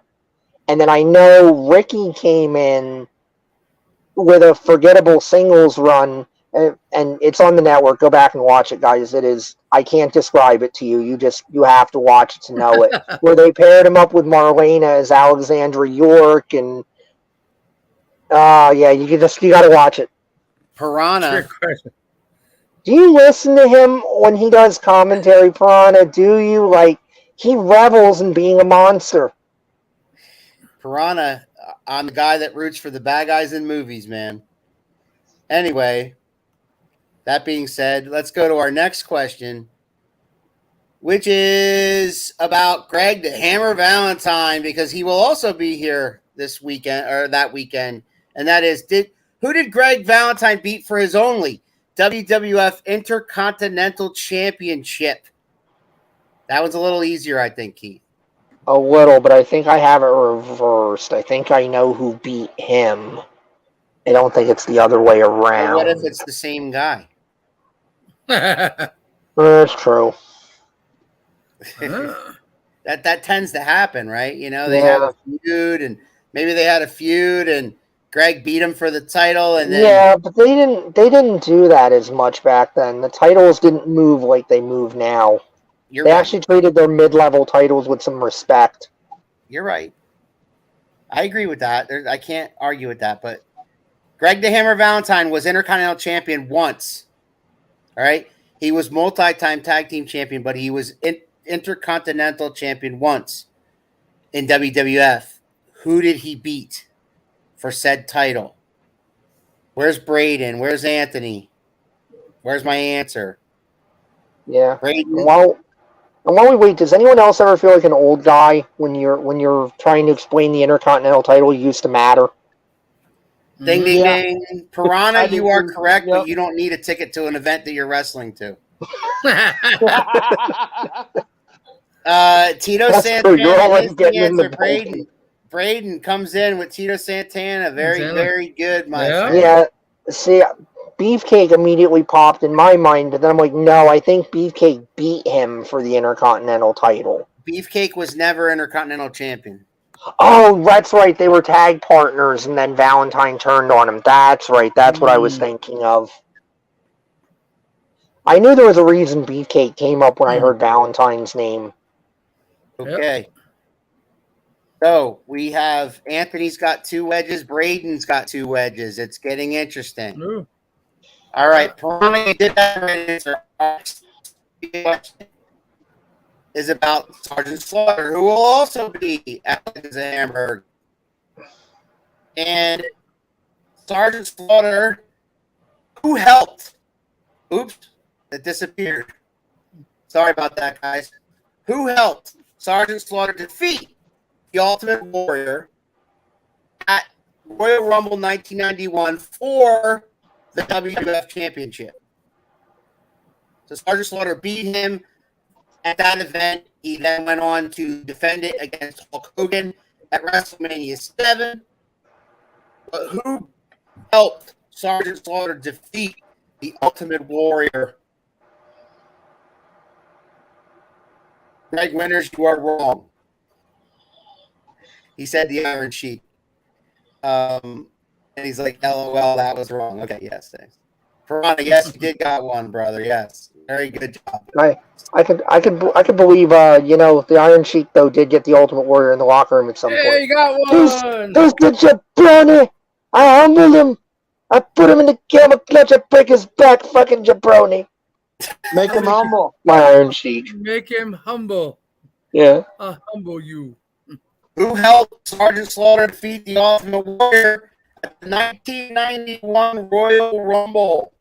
and then I know Ricky came in with a forgettable singles run, and it's on the network. Go back and watch it, guys. It is. I can't describe it to you. You have to watch it to know it. Where they paired him up with Marlena as Alexandra York, and yeah, you got to watch it. Piranha. Do you listen to him when he does commentary, Piranha? Do you like? He revels in being a monster. Piranha, I'm the guy that roots for the bad guys in movies, man. Anyway, that being said, let's go to our next question, which is about Greg the Hammer Valentine, because he will also be here this weekend or that weekend. And that is, who did Greg Valentine beat for his only WWF Intercontinental Championship? That was a little easier, I think, Keith. A little, but I think I have it reversed. I think I know who beat him. I don't think it's the other way around. Or what if it's the same guy? That's true. That tends to happen, right? You know, they have a feud, and maybe they had a feud, and Greg beat him for the title, and then but they didn't do that as much back then. The titles didn't move like they move now. They actually treated their mid-level titles with some respect. You're right. I agree with that. I can't argue with that, but Greg the Hammer Valentine was Intercontinental Champion once. All right? He was multi-time tag team champion, but he was Intercontinental Champion once in WWF. Who did he beat for said title? Where's Braden? Where's Anthony? Where's my answer? Yeah. Braden? And while we wait, does anyone else ever feel like an old guy when you're trying to explain the Intercontinental title used to matter? Ding, ding, ding. Piranha, you are correct, but you don't need a ticket to an event that you're wrestling to. Tito That's Santana true. You're already is the getting in the answer. Braden comes in with Tito Santana. Very, very good, my friend. Yeah. See, Beefcake immediately popped in my mind, but then I'm like, no, I think Beefcake beat him for the Intercontinental title. Beefcake was never Intercontinental Champion. Oh, that's right. They were tag partners, and then Valentine turned on him. That's right. That's what I was thinking of. I knew there was a reason Beefcake came up when I heard Valentine's name. Okay. Yep. So we have Anthony's got 2 wedges. Braden's got 2 wedges. It's getting interesting. Ooh. All right. Piranha, you did that right answer. Is about Sergeant Slaughter, who will also be at the Hamburg. And Sergeant Slaughter, who helped? Oops, it disappeared. Sorry about that, guys. Who helped Sergeant Slaughter defeat the Ultimate Warrior at Royal Rumble 1991 for the WWF Championship? So Sergeant Slaughter beat him at that event. He then went on to defend it against Hulk Hogan at WrestleMania 7. But who helped Sergeant Slaughter defeat the Ultimate Warrior? Greg Winters, you are wrong. He said the Iron Sheik. And he's like, LOL, that was wrong. Okay, yes, thanks. Piranha, yes, you did got one, brother. Yes. Very good job. I could believe the Iron Sheik though did get the Ultimate Warrior in the locker room at some point. Yeah, you got one. Who's the jabroni? I humbled him. I put him in the camel clutch. I break his back, fucking jabroni. Make him humble. My Iron Sheik. Make him humble. Yeah. I'll humble you. Who helped Sergeant Slaughter defeat the Ultimate Warrior at the 1991 Royal Rumble?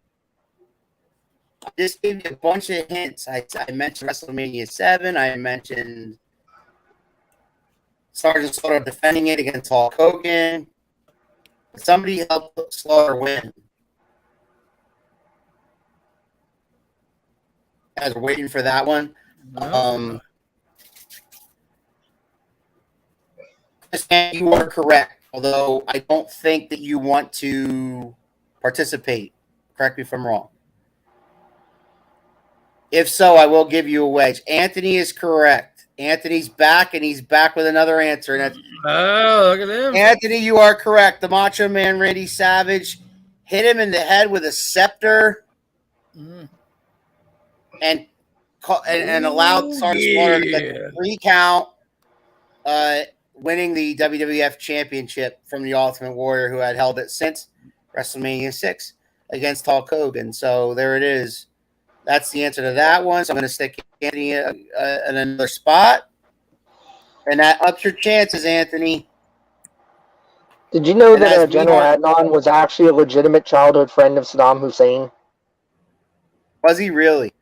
I just gave you a bunch of hints. I mentioned WrestleMania 7. I mentioned Sergeant Slaughter defending it against Hulk Hogan. Somebody helped Slaughter win. Guys are waiting for that one. You are correct, although I don't think that you want to participate. Correct me if I'm wrong. If so, I will give you a wedge. Anthony is correct. Anthony's back, and he's back with another answer. And Oh, look at him. Anthony, you are correct. The Macho Man Randy Savage hit him in the head with a scepter and allowed Sergeant Slaughter to get the 3 count, winning the WWF Championship from the Ultimate Warrior, who had held it since WrestleMania 6 against Hulk Hogan. So there it is. That's the answer to that one. So I'm going to stick Anthony in another spot. And that ups your chances, Anthony. Did you know that General Adnan was actually a legitimate childhood friend of Saddam Hussein? Was he really?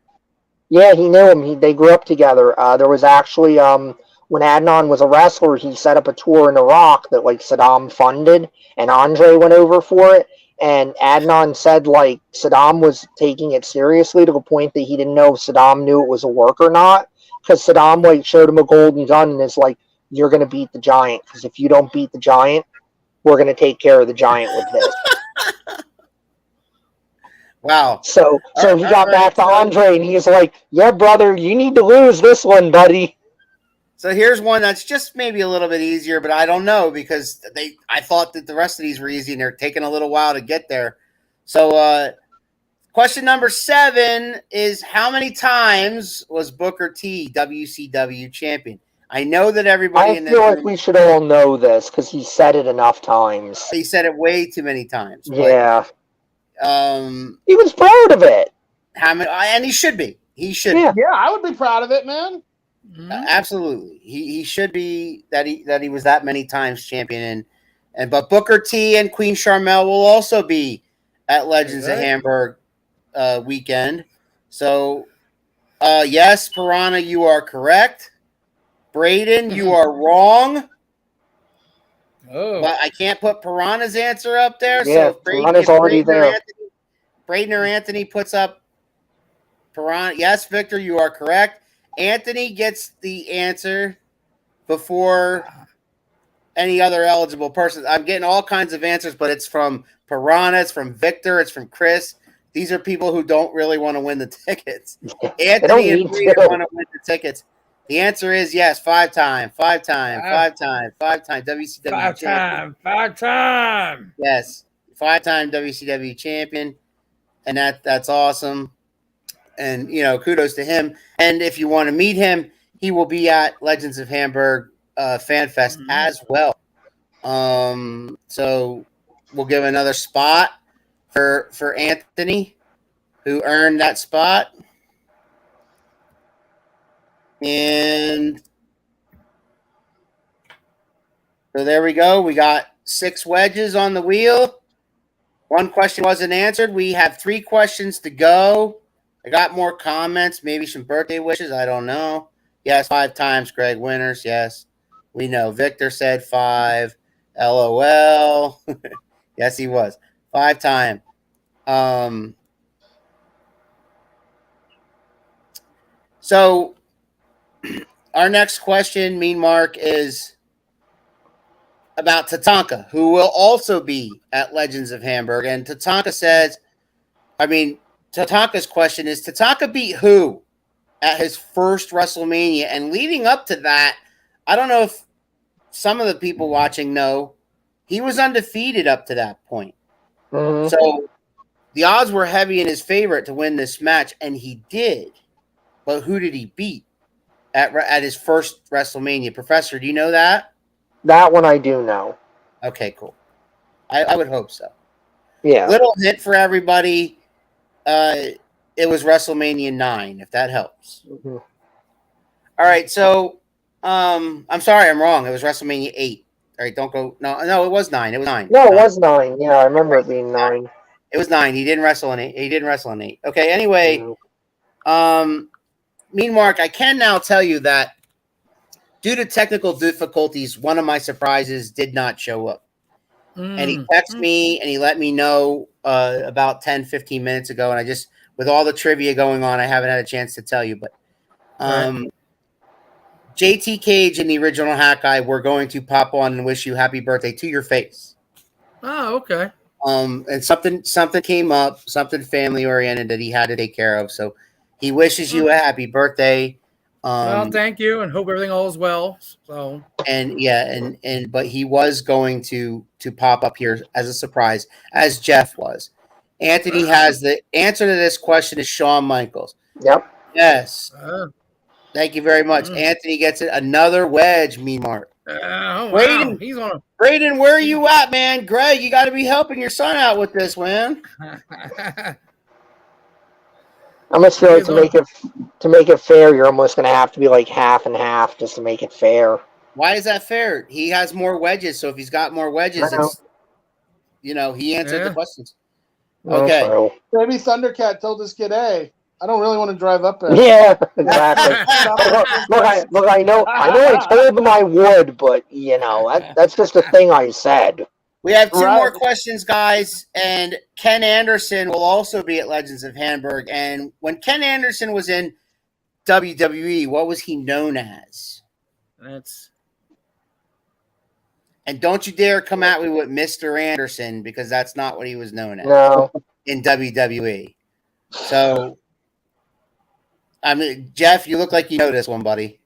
Yeah, he knew him. They grew up together. There was actually, when Adnan was a wrestler, he set up a tour in Iraq that like Saddam funded, and Andre went over for it. And Adnan said like Saddam was taking it seriously to the point that he didn't know if Saddam knew it was a work or not, because Saddam like showed him a golden gun and is like, "You're gonna beat the giant, because if you don't beat the giant, we're gonna take care of the giant with this." Wow. So he got back to Andre, and he's like, "Yeah, brother, you need to lose this one, buddy." So here's one that's just maybe a little bit easier, but I don't know, because I thought that the rest of these were easy, and they're taking a little while to get there. So question number 7 is, how many times was Booker T WCW champion? I know that everybody I feel like we should all know this because he said it enough times. He said it way too many times. Yeah. He was proud of it. How many? And he should be. He should. Yeah, I would be proud of it, man. Absolutely, he should be that he was that many times champion, but Booker T and Queen Sharmell will also be at Legends of Hamburg weekend. So yes, Piranha, you are correct. Braden, you are wrong. Oh, But I can't put Piranha's answer up there. Yeah, so if Piranha's already there. Braden or Anthony puts up Piranha. Yes, Victor, you are correct. Anthony gets the answer before any other eligible person. I'm getting all kinds of answers, but it's from Piranha, it's from Victor, it's from Chris. These are people who don't really want to win the tickets. Anthony and Bree want to win the tickets. The answer is yes, 5-time WCW champion. 5-time. Yes, 5-time WCW champion, and that's awesome. And, kudos to him. And if you want to meet him, he will be at Legends of Hamburg Fan Fest as well. So we'll give another spot for Anthony, who earned that spot. And so there we go. We got 6 wedges on the wheel. 1 question wasn't answered. We have 3 questions to go. I got more comments, maybe some birthday wishes. I don't know. Yes, 5 times Greg Winters. Yes, we know. Victor said 5. LOL. Yes, he was. 5-time. So our next question, Mean Mark, is about Tatanka, who will also be at Legends of Hamburg. And Tatanka says, Tatanka's question is, Tatanka beat who at his first WrestleMania? And leading up to that, I don't know if some of the people watching know, he was undefeated up to that point. Mm-hmm. So the odds were heavy in his favor to win this match, and he did. But who did he beat at his first WrestleMania? Professor, do you know that? That one I do know. Okay, cool. I would hope so. Yeah. Little hint for everybody. It was WrestleMania 9, if that helps. Mm-hmm. All right, so I'm sorry, I'm wrong. It was WrestleMania 8. All right, don't go. No, it was 9. It was 9. No, it was 9. Yeah, I remember it being 9. It was 9. He didn't wrestle in 8. He didn't wrestle in 8. Okay, anyway, Mean Mark, I can now tell you that due to technical difficulties, one of my surprises did not show up. And he texted me and he let me know about 10, 15 minutes ago. And I just, with all the trivia going on, I haven't had a chance to tell you. But JT Cage and the original Hat Guy were going to pop on and wish you happy birthday to your face. Oh, okay. And something came up, something family oriented that he had to take care of. So he wishes you a happy birthday. Well, thank you, and hope everything all is well. So but he was going to pop up here as a surprise, as Jeff was. Anthony has the answer to this question is Shawn Michaels. Yep. Yes. Thank you very much. Anthony gets it. Another wedge, Mark. Wow. Braden, He's on Braden, where are you at, man? Greg, you got to be helping your son out with this, man. I almost feel like to make it fair, you're almost going to have to be like half and half just to make it fair. Why is that fair? He has more wedges, so if he's got more wedges, it's he answered the questions. Okay. Also. Maybe Thundercat told this kid, "Hey, I don't really want to drive up there." Yeah, exactly. look, I know I told them I would, but that's just a thing I said. We have two more questions, guys, and Ken Anderson will also be at Legends of Hamburg. And when Ken Anderson was in WWE, what was he known as? And don't you dare come at me with Mr. Anderson, because that's not what he was known as in WWE. So, I mean, Jeff, you look like you know this one, buddy.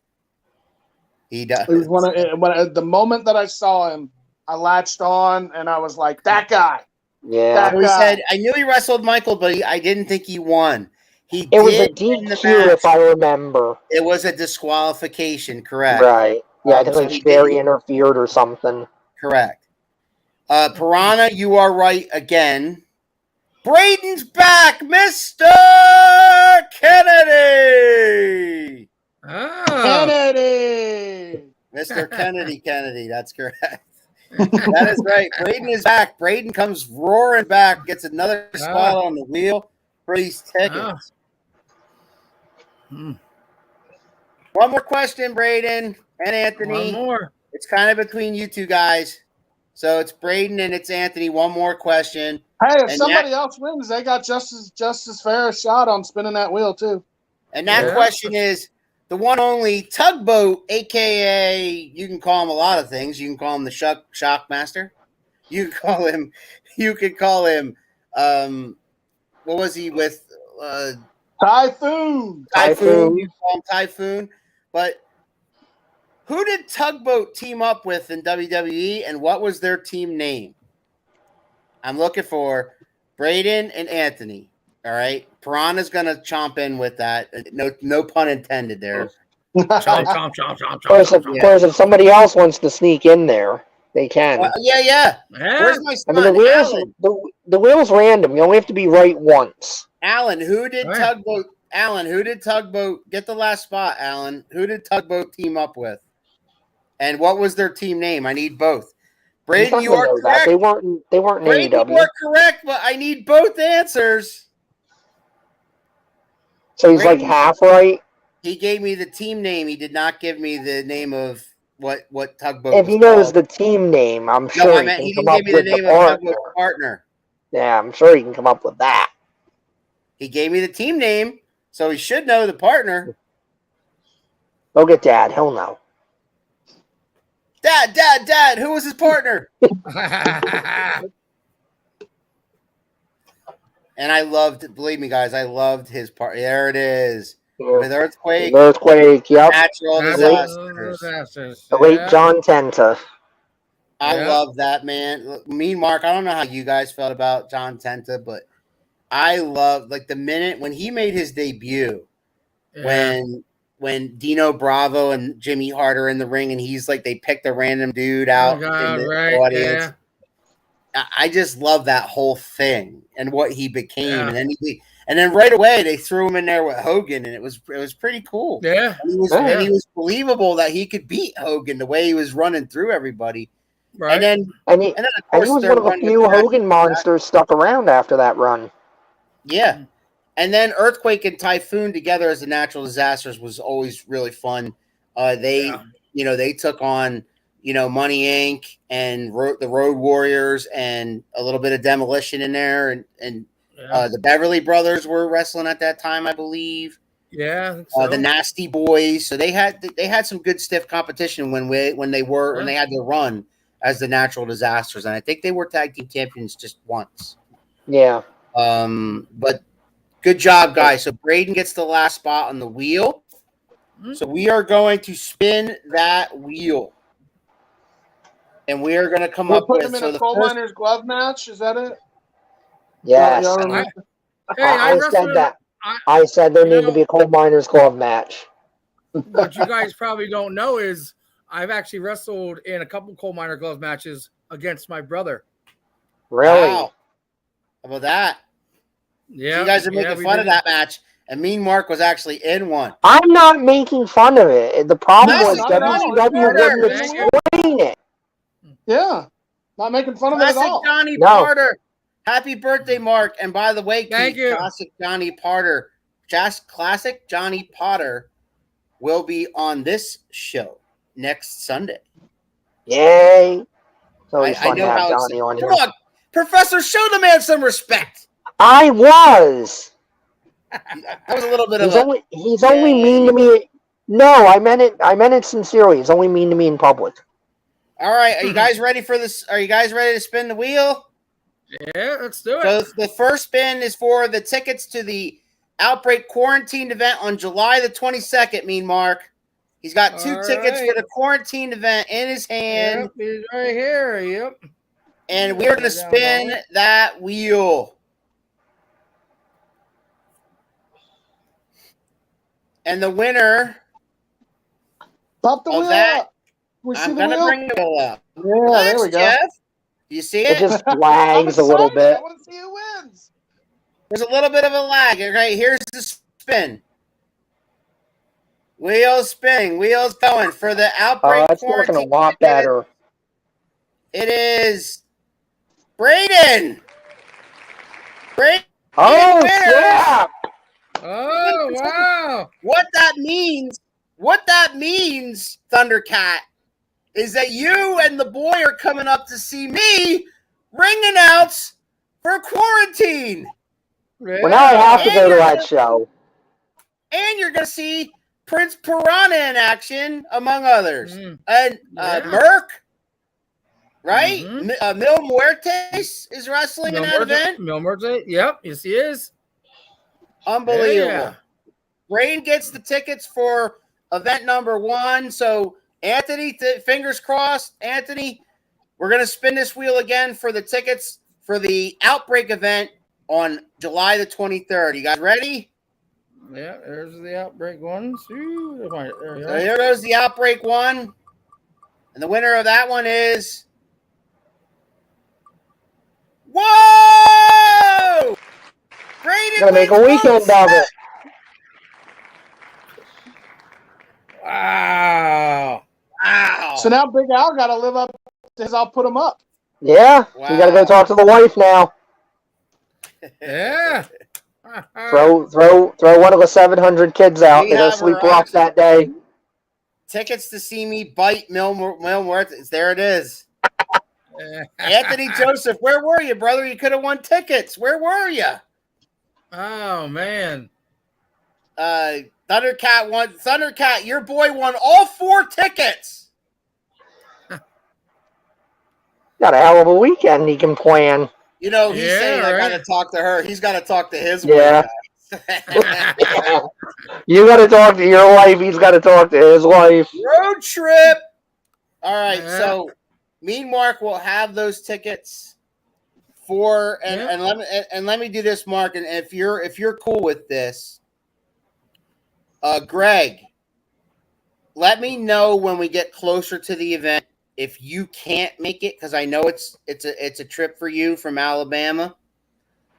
He does. He was the moment that I saw him, I latched on and I was like, that guy. Yeah. He said, I knew he wrestled Michael, but I didn't think he won. It was a DQ, if I remember. It was a disqualification, correct? Right. Yeah, I think like Sherry interfered or something. Correct. Piranha, you are right again. Braden's back, Mr. Kennedy. Kennedy. Mr. Kennedy, that's correct. That is right. Braden is back. Braden comes roaring back, gets another spot on the wheel for these tickets. One more question, Braden and Anthony. One more. It's kind of between you two guys. So it's Braden and it's Anthony. One more question. Hey, if somebody else wins, they got just as fair a shot on spinning that wheel too. And that question is the one only Tugboat, a.k.a. you can call him a lot of things. You can call him the Shockmaster. You could call him what was he with? Typhoon. You call him Typhoon. But who did Tugboat team up with in WWE, and what was their team name? I'm looking for Braden and Anthony. All right, Piranha's gonna chomp in with that. No pun intended there. Chomp. Of course, if somebody else wants to sneak in there, they can. Yeah. Where's my son? I mean, the wheel's random. You only have to be right once. Alan, who did Tugboat? Alan, who did Tugboat get the last spot? Alan, who did Tugboat team up with? And what was their team name? I need both. Braden, you are correct. They weren't Braden, AEW. you are correct, but I need both answers. So he's like half right. He gave me the team name. He did not give me the name of what Tugboat. If he knows the team name, I'm sure he can come up with the partner. Yeah, I'm sure he can come up with that. He gave me the team name, so he should know the partner. Look at Dad. He'll know. Dad, who was his partner? And I loved, believe me, guys, I loved his part. There it is. Yeah. With Earthquake, yep. Natural disasters. The late John Tenta. I love that, man. Me and Mark, I don't know how you guys felt about John Tenta, but I love, like, the minute when he made his debut, when Dino Bravo and Jimmy Hart are in the ring, and he's like, they picked a random dude out in the audience. Yeah. I just love that whole thing and what he became, and then right away they threw him in there with Hogan, and it was pretty cool. Yeah, and he was believable that he could beat Hogan the way he was running through everybody. Right, and then he was one of the few Hogan monsters stuck around after that run. Yeah, and then Earthquake and Typhoon together as the Natural Disasters was always really fun. They took on Money Inc. and the Road Warriors and a little bit of Demolition in there, and the Beverly Brothers were wrestling at that time, I believe. Yeah, I think so. the Nasty Boys. So they had some good stiff competition when they had to run as the Natural Disasters, and I think they were tag team champions just once. Yeah. But good job, guys. So Braden gets the last spot on the wheel. So we are going to spin that wheel, and we are going to come up with him in a coal miner's glove match. Is that it? Yes. I said that. I said there needed to be a coal miner's glove match. What you guys probably don't know is I've actually wrestled in a couple coal miner glove matches against my brother. Really? Wow. How about that? Yeah. So you guys are making fun of that match, and Mean Mark was actually in one. I'm not making fun of it. The problem was not at all. WCW wouldn't explain it. Yeah. Not making fun of it at Classic all. Johnny No. Parter. Happy birthday, Mark. And by the way, Thank Keith, you. Classic Johnny Potter, Classic Johnny Potter will be on this show next Sunday. Yay. It's always I fun to know have how Johnny on Come here. on, Professor, show the man some respect. I was. That was a little bit He's only mean to me. No, I meant it sincerely. He's only mean to me in public. All right, are you guys ready for this? Are you guys ready to spin the wheel? Yeah, let's do it. So the first spin is for the tickets to the Outbreak Quarantine event on July the 22nd, Mean Mark. He's got two tickets for the quarantine event in his hand. Yep, he's right here. Yep. And we're going to spin that wheel. And the winner Pop the of wheel that, up. We see I'm the going to wheel? bring the wheel up. Yeah, there we go. Jeff. You see It it? just lags a little bit. I want to see who wins. There's a little bit of a lag. Okay, here's the spin. Wheels spinning. Wheels going for the Outbreak It's working a Quarantine lot event. better. It is Braden. Braden. Oh, winner. snap! Oh, wow. What that means, Thundercat, is that you and the boy are coming up to see me ring announce for quarantine. Well, now I have to go to that show. And you're going to see Prince Piranha in action, among others. And Merc, right? Mil Muertes is wrestling in that event. Mil Muertes, yep, yes he is. Unbelievable. Yeah. Brain gets the tickets for event number 1. So, Anthony, fingers crossed. Anthony, we're going to spin this wheel again for the tickets for the Outbreak event on July the 23rd. You guys ready? Yeah, there's the Outbreak one. There goes the Outbreak one. And the winner of that one is... Whoa! Braden Gonna make a weekend of it. Wow. So now Big Al got to live up to his I'll put him up. Yeah, Wow. you gotta go talk to the wife now. Yeah. Throw one of the 700 kids out. We They're gonna have sleep her rough that day. Tickets to see me bite Mil Muertes. There it is. Anthony Joseph, where were you, brother? You could have won tickets. Where were you? Oh, man. Thundercat won. Thundercat, your boy won all 4 tickets. Got a hell of a weekend he can plan. You know, he's saying I right. got to talk to her. He's got to talk to his Yeah. wife. You got to talk to your wife. He's got to talk to his wife. Road trip. All right, Yeah. so Mean Mark will have those tickets for and let me do this, Mark. And if you're cool with this, Greg, let me know when we get closer to the event if you can't make it, because I know it's a trip for you from Alabama.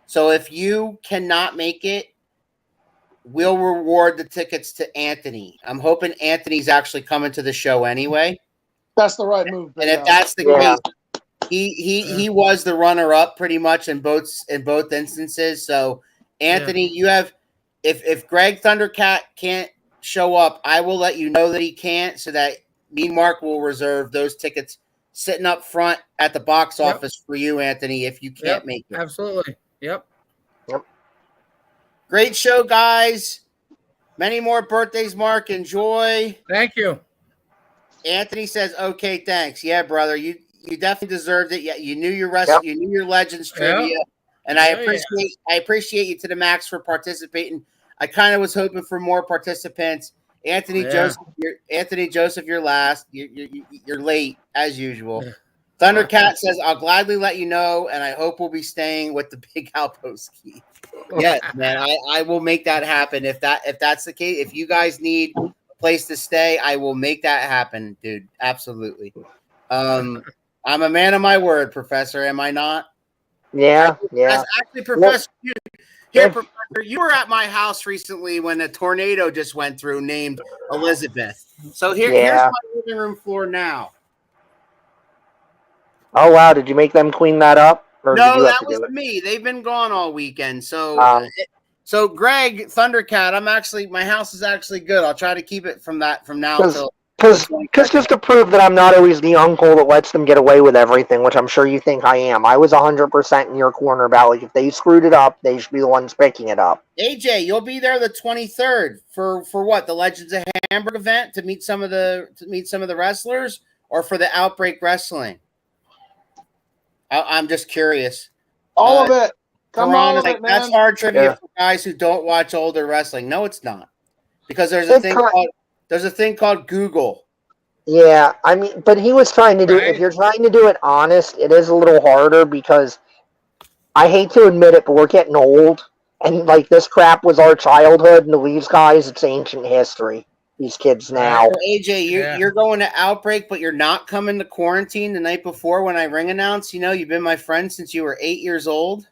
So if you cannot make it, we'll reward the tickets to Anthony. I'm hoping Anthony's actually coming to the show anyway. That's the right move. And if that's the case, he was the runner-up pretty much in both instances. So Anthony, you have if Greg Thundercat can't show up, I will let you know that he can't, so that me and Mark will reserve those tickets sitting up front at the box office for you, Anthony, if you can't make it. Absolutely. Yep. Great show, guys. Many more birthdays, Mark. Enjoy. Thank you. Anthony says, "Okay, thanks." Yeah, brother, you definitely deserved it. Yeah, you knew your Yep. you knew your Legends trivia, and I appreciate you to the max for participating. I kind of was hoping for more participants. Anthony Joseph, you're last. You're late as usual. Yeah. Thundercat says, "I'll gladly let you know, and I hope we'll be staying with the Big Outpost key." Yes, man, I will make that happen if that's the case. If you guys need a place to stay, I will make that happen, dude. Absolutely. I'm a man of my word, Professor. Am I not? Yeah. Actually, Professor, Professor, you were at my house recently when a tornado just went through named Elizabeth. So here's my living room floor now. Oh wow! Did you make them clean that up? Or did No, you have that to was do it? me. They've been gone all weekend. So, so Greg Thundercat, my house is actually good. I'll try to keep it from now till. Because just to prove that I'm not always the uncle that lets them get away with everything, which I'm sure you think I am, I was 100% in your corner about, like, if they screwed it up, they should be the ones picking it up. AJ, you'll be there the 23rd for what? The Legends of Hamburg event to meet some of the wrestlers, or for the Outbreak Wrestling? I'm just curious. All of it. Come on, man. That's hard trivia for guys who don't watch older wrestling. No, it's not, because there's a thing called Google. Yeah, I mean, but he was trying to do. If you're trying to do it honest, it is a little harder because I hate to admit it, but we're getting old, and like this crap was our childhood, and to these guys, it's ancient history. These kids now. So AJ, you're going to Outbreak, but you're not coming to quarantine the night before when I ring announce. You know, you've been my friend since you were 8 years old.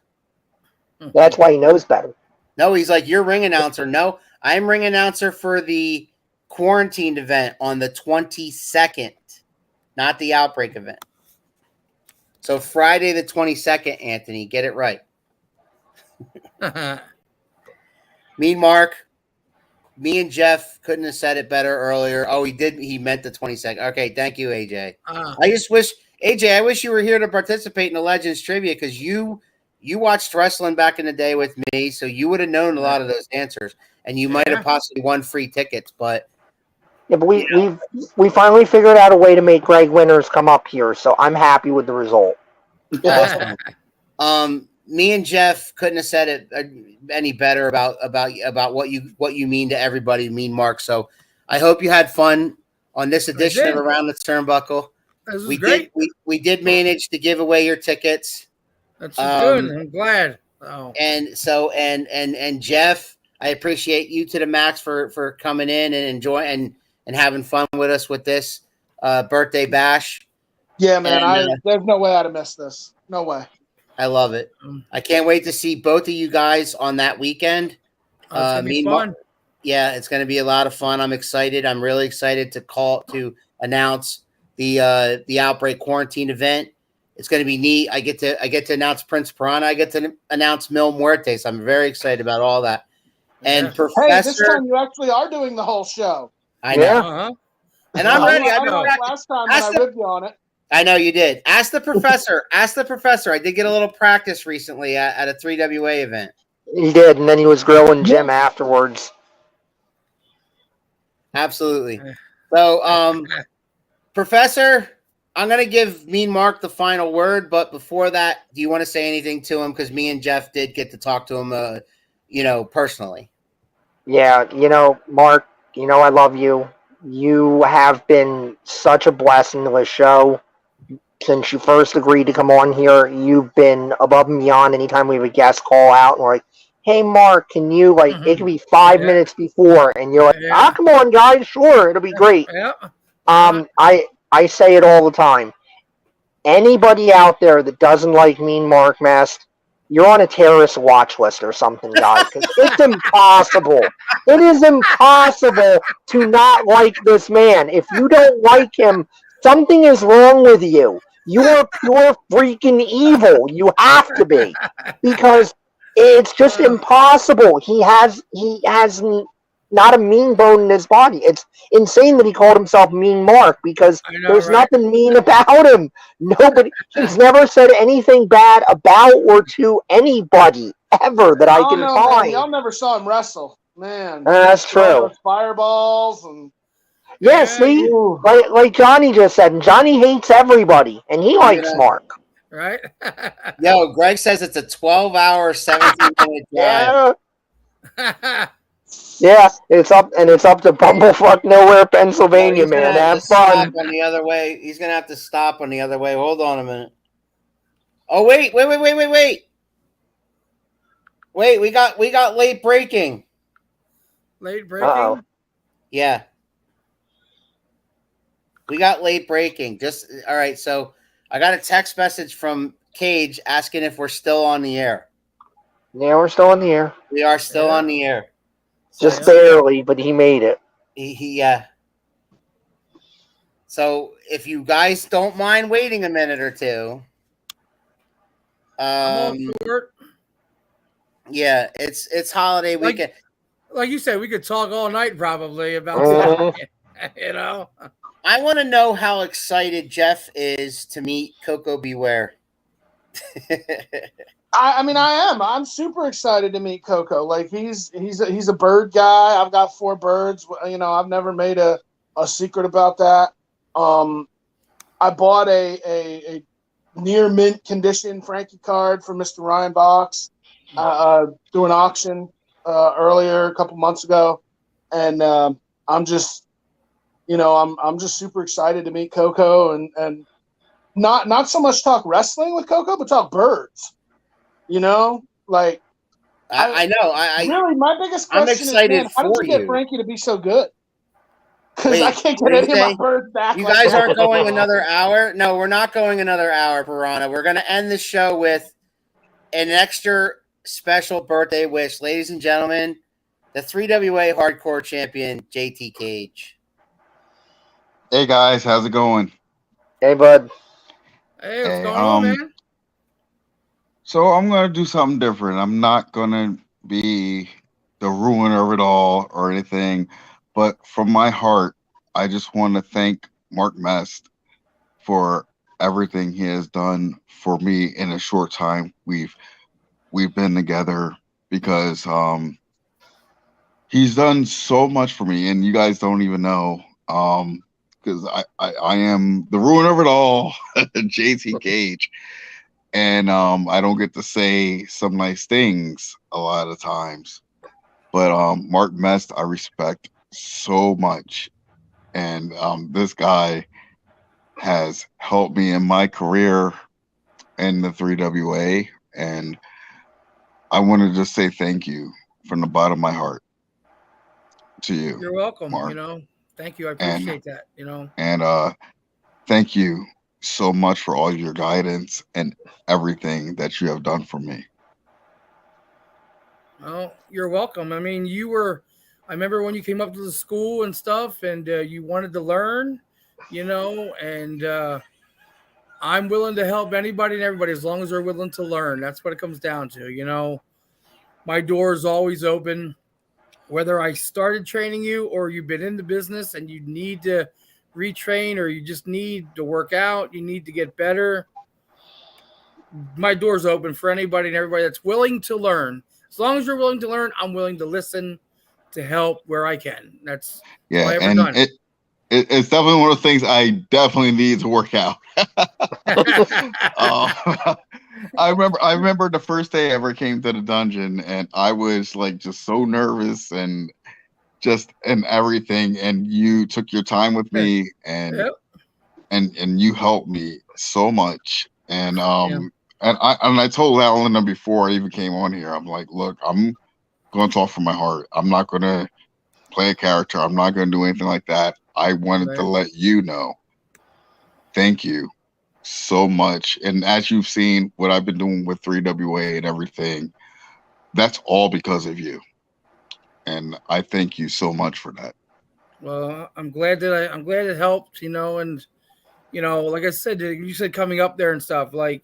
That's why he knows better. No, he's like, you're ring announcer. No, I'm ring announcer for the quarantined event on the 22nd, not the Outbreak event. So Friday the 22nd, Anthony, get it right. Me and Jeff couldn't have said it better earlier. Oh, he did. He meant the 22nd. Okay, thank you, AJ. I just wish, AJ, I wish you were here to participate in the Legends trivia, because you watched wrestling back in the day with me, so you would have known a lot of those answers, and you might have possibly won free tickets. But yeah, but we finally figured out a way to make Greg Winters come up here, so I'm happy with the result. Awesome. Me and Jeff couldn't have said it any better about what you mean to everybody, Mean Mark. So I hope you had fun on this edition of Around the Turnbuckle. We did manage to give away your tickets. That's good. I'm glad. Oh. And Jeff, I appreciate you to the max for coming in and enjoying and having fun with us with this birthday bash. Yeah, man. There's no way I'd have missed this. No way. I love it. I can't wait to see both of you guys on that weekend. It's gonna be fun. Yeah, it's going to be a lot of fun. I'm excited. I'm really excited to announce the Outbreak quarantine event. It's going to be neat. I get to announce Prince Piranha. I get to announce Mil Muertes. I'm very excited about all that. And Professor, hey, this time you actually are doing the whole show. I know. Yeah. And I'm ready. I know last time when I ribbed you on it. I know you did. Ask the professor. I did get a little practice recently at a 3WA event. He did, and then he was grilling Jim afterwards. Absolutely. So, Professor, I'm going to give Mean Mark the final word, but before that, do you want to say anything to him? Because me and Jeff did get to talk to him, personally. Yeah, Mark, I love you. You have been such a blessing to the show. Since you first agreed to come on here, you've been above and beyond. Anytime we have a guest call out and we're like, hey, Mark, can you, it could be 5 minutes before, and you're like, come on, guys, sure, it'll be great. Yeah. I say it all the time. Anybody out there that doesn't like Mean Mark Mest, you're on a terrorist watch list or something, guys, because it's impossible. It is impossible to not like this man. If you don't like him, something is wrong with you. You are pure freaking evil. You have to be, because it's just impossible. He has not a mean bone in his body. It's insane that he called himself Mean Mark, because there's nothing mean about him. He's never said anything bad about or to anybody ever that I can find. Y'all never saw him wrestle. Man, That's true. those fireballs and Yeah, see, Ooh. like Johnny just said, Johnny hates everybody, and he likes Yeah. Mark. Right? Yo, Greg says it's a 12-hour, 17-minute drive. Yeah, yeah, it's up to Bumblefuck Nowhere, No, Pennsylvania, he's gonna man. have Have to stop fun. on the other way. He's gonna have to stop on the other way. Hold on a minute. Oh wait. Wait, we got late breaking. Late breaking. Uh-oh. Yeah. We got late breaking. Just all right, so I got a text message from Cage asking if we're still on the air. Yeah, we're still in the air. We are still on the air. So Just barely, but he made it. yeah. So if you guys don't mind waiting a minute or two. I'm all for it. Yeah, it's holiday weekend. Like you said, we could talk all night probably about Mhm. you know. I want to know how excited Jeff is to meet Coco Beware. I mean, I am. I'm super excited to meet Coco. Like he's a bird guy. I've got 4 birds. You know, I've never made a secret about that. I bought a near mint condition Frankie card for Mr. Ryan Box through an auction earlier a couple months ago, and I'm just super excited to meet Coco and not so much talk wrestling with Coco, but talk birds. You know, like I know. Really, my biggest I'm question excited is, man, how did for you get you. Frankie to be so good? Because Wait, I can't what get did any you of my say? birds back. You like guys that. aren't going another hour? No, we're not going another hour, Piranha. We're going to end the show with an extra special birthday wish. Ladies and gentlemen, the 3WA Hardcore Champion, JT Cage. Hey guys, how's it going? Hey, bud. Hey, what's Hey, going on, man? So I'm gonna do something different. I'm not gonna be the ruiner of it all or anything, but from my heart, I just want to thank Mark Mest for everything he has done for me in a short time we've been together because he's done so much for me, and you guys don't even know. Because I am the ruiner of it all, JT Cage. And I don't get to say some nice things a lot of times. But Mark Mest, I respect so much. And this guy has helped me in my career in the 3WA. And I want to just say thank you from the bottom of my heart to you. You're welcome. Mark. You know, thank you. I appreciate that. You know, and thank you so much for all your guidance and everything that you have done for me. well, you're welcome. I mean, I remember when you came up to the school and stuff, and you wanted to learn, you know, and I'm willing to help anybody and everybody as long as they're willing to learn. That's what it comes down to. You know, my door is always open. Whether I started training you or you've been in the business and you need to retrain or you just need to work out, you need to get better, my door's open for anybody and everybody that's willing to learn. As long as you're willing to learn, I'm willing to listen, to help where I can. That's all I ever and done. It's definitely one of those things I definitely need to work out. I remember the first day I ever came to the dungeon, and I was like just so nervous and everything. And you took your time with me, and Yep. and you helped me so much. And I told Alan before I even came on here, I'm like, look, I'm going to talk from my heart. I'm not going to play a character. I'm not going to do anything like that. I wanted to let you know. Thank you so much. And as you've seen what I've been doing with 3WA and everything, that's all because of you. And I thank you so much for that. Well, I'm glad it helped, you know, and you know, like I said, you said coming up there and stuff, like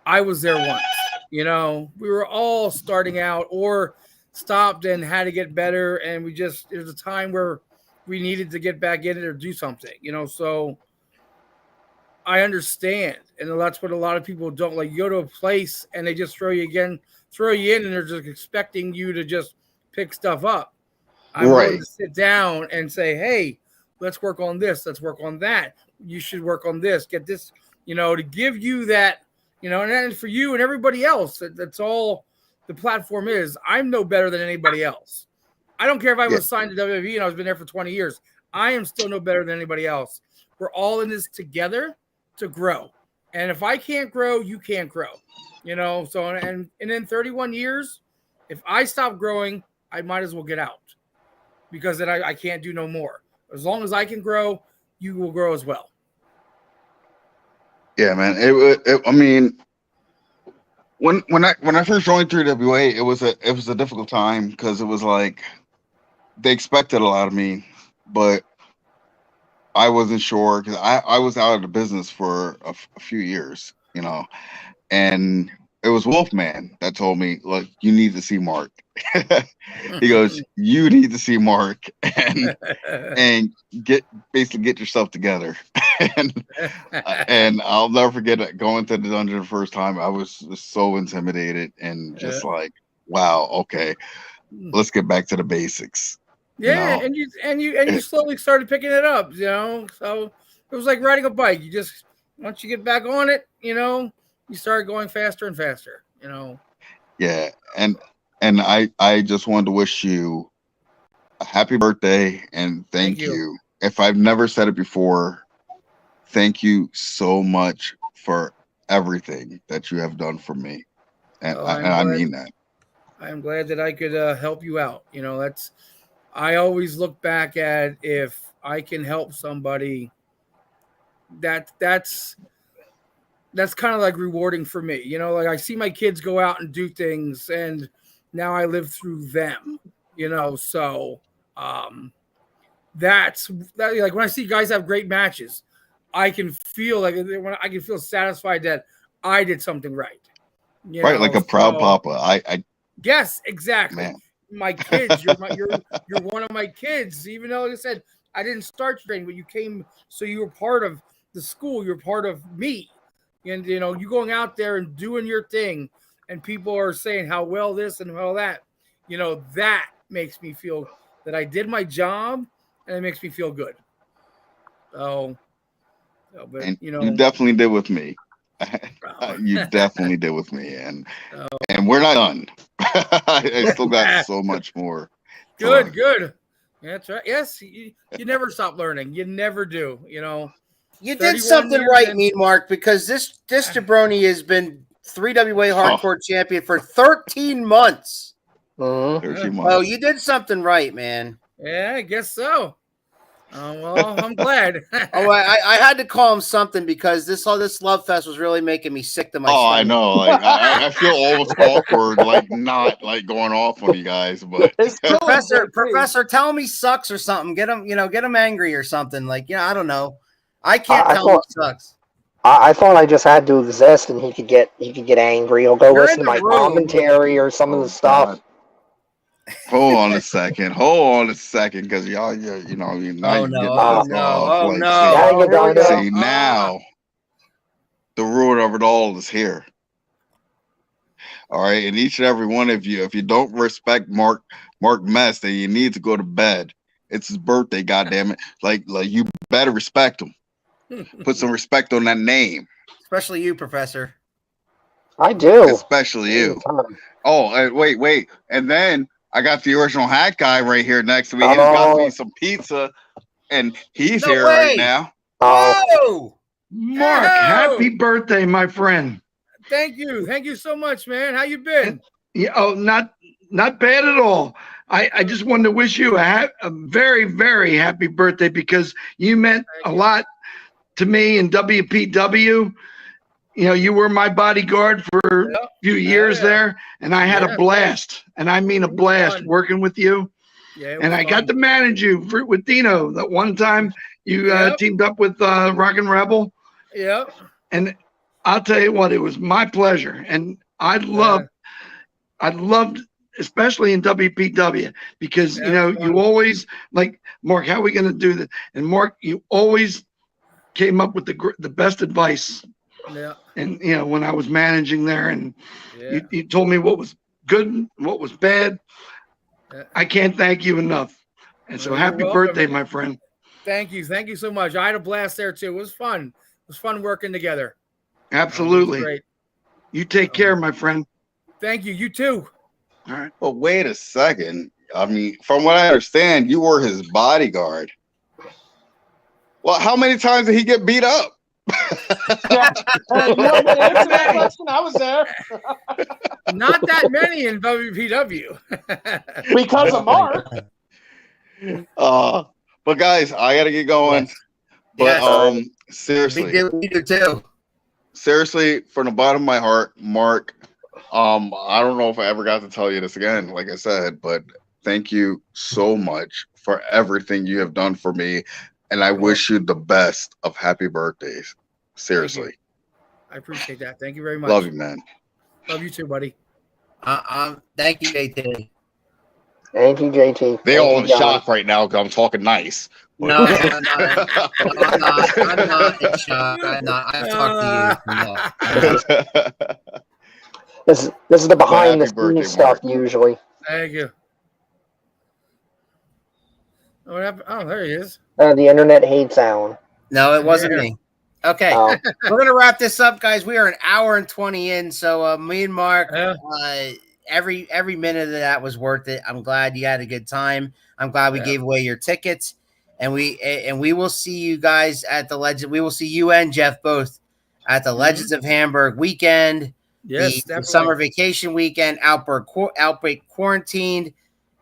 I was there once, you know, we were all starting out or stopped and had to get better. And it was a time where we needed to get back in it or do something, you know, so I understand. And that's what a lot of people don't like. You go to a place and they just throw you in and they're just expecting you to just pick stuff up. I'm willing Right. to sit down and say, hey, let's work on this. Let's work on that. You should work on this. Get this, to give you that, and then for you and everybody else, that's all the platform is. I'm no better than anybody else. I don't care if I was signed to WWE and I was been there for 20 years. I am still no better than anybody else. We're all in this together to grow. And if I can't grow, you can't grow. So and in 31 years, if I stop growing, I might as well get out because then I can't do no more. As long as I can grow, you will grow as well. Yeah, man. I mean, when I first joined 3WA, it was a difficult time because it was like they expected a lot of me, but I wasn't sure because I was out of the business for a few years, and it was Wolfman that told me, look, you need to see Mark. He goes, you need to see Mark and get yourself together. and I'll never forget it, going to the dungeon the first time. I was just so intimidated and just like, wow, okay, let's get back to the basics. Yeah, and you slowly started picking it up, So it was like riding a bike. You just once you get back on it, you start going faster and faster, Yeah, and I just wanted to wish you a happy birthday and thank you. If I've never said it before, thank you so much for everything that you have done for me, and I mean that. I'm glad that I could help you out. I always look back at if I can help somebody, that's kind of like rewarding for me. Like I see my kids go out and do things and now I live through them, so that's like when I see guys have great matches, I can feel satisfied that I did something right. Right, like a proud papa. Yes, exactly. Man. My kids, you're one of my kids. Even though, like I said, I didn't start training, but you came, so you were part of the school. You're part of me, and you going out there and doing your thing, and people are saying how well this and how that. That makes me feel that I did my job, and it makes me feel good. But and you definitely did with me. You definitely did with me, and we're not done. I still got so much more. Good. That's right. Yes, you never stop learning. You never do. You did something right, Mean Mark, because this jabroni has been 3WA Hardcore Champion for 13 months. 13 months. Oh, you did something right, man. Yeah, I guess so. Well, I'm glad. I had to call him something because this love fest was really making me sick to my stomach. I know. Like I feel almost awkward, like not like going off on you guys, but Professor, tell him he sucks or something. Get him angry or something. Like, I don't know. I can't tell him he sucks. I thought I just had to exist and he could get angry. He'll go listen to my commentary or some of the stuff. Hold on a second, because y'all, now you're getting off. See, now the root of it all is here. All right, and each and every one of you, if you don't respect Mark Mest, then you need to go to bed. It's his birthday, goddammit. Like you better respect him. Put some respect on that name. Especially you, Professor. I do. Especially you. Oh, wait, and then I got the original hat guy right here next to me. He's got me some pizza, and he's here right now. Oh, Mark, happy birthday, my friend. Thank you so much, man. How you been? Not bad at all. I just wanted to wish you a very, very happy birthday because you meant a lot to me in WPW. You were my bodyguard for a few years there, and I had a blast, and I mean a blast working with you. Yeah, and I got to manage you with Dino. That one time you teamed up with Rockin' Rebel. Yeah. And I'll tell you what, it was my pleasure, and I loved, especially in WPW, because you always like, Mark, how are we going to do that? And Mark, you always came up with the best advice. Yeah. And when I was managing there, and you told me what was good and what was bad. I can't thank you enough. And so You're happy welcome, birthday, man. my friend. Thank you so much. I had a blast there too. It was fun. It was fun working together. It was Absolutely. great. You take care, my friend. Thank you. You too. All right. Well, wait a second. I mean, from what I understand, you were his bodyguard. Well, how many times did he get beat up? Yeah. You want me to answer that question? I was there. Not that many in WPW. Because of Mark. But guys, I gotta get going. Yes. But seriously, We do too. seriously, from the bottom of my heart, Mark, I don't know if I ever got to tell you this again, like I said, but thank you so much for everything you have done for me. And I wish you the best of happy birthdays. Seriously. I appreciate that. Thank you very much. Love you, man. Love you too, buddy. Thank you, JT. Thank you, JT. They Thank all you, in John. shock right now because I'm talking nice. No, I'm not. I'm not in shock. I'm not. I've talked to you. No. This is the behind the Happy birthday, scenes stuff Mark. usually. Thank you. Oh, what happened? Oh, there he is. The internet hates Alan. No, it wasn't me. Okay, Oh. we're gonna wrap this up, guys. We are an hour and 20 in, so me and Mark, every minute of that was worth it. I'm glad you had a good time. I'm glad we gave away your tickets, and we will see you guys at the Legend. We will see you and Jeff both at the Legends of Hamburg weekend. Yes, the summer vacation weekend, Outbreak Quarantined,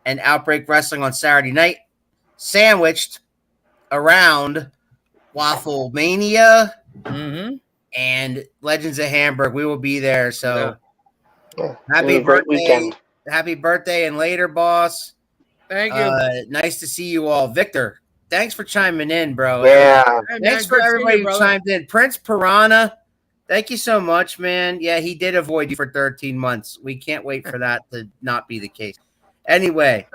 and Outbreak Wrestling on Saturday night, sandwiched around Waffle Mania and Legends of Hamburg. We will be there. So happy birthday. Weekend. Happy birthday and later, boss. Thank you. Nice to see you all. Victor, thanks for chiming in, bro. Yeah. Thanks for everybody who chimed in. Prince Piranha, thank you so much, man. Yeah, he did avoid you for 13 months. We can't wait for that to not be the case. Anyway.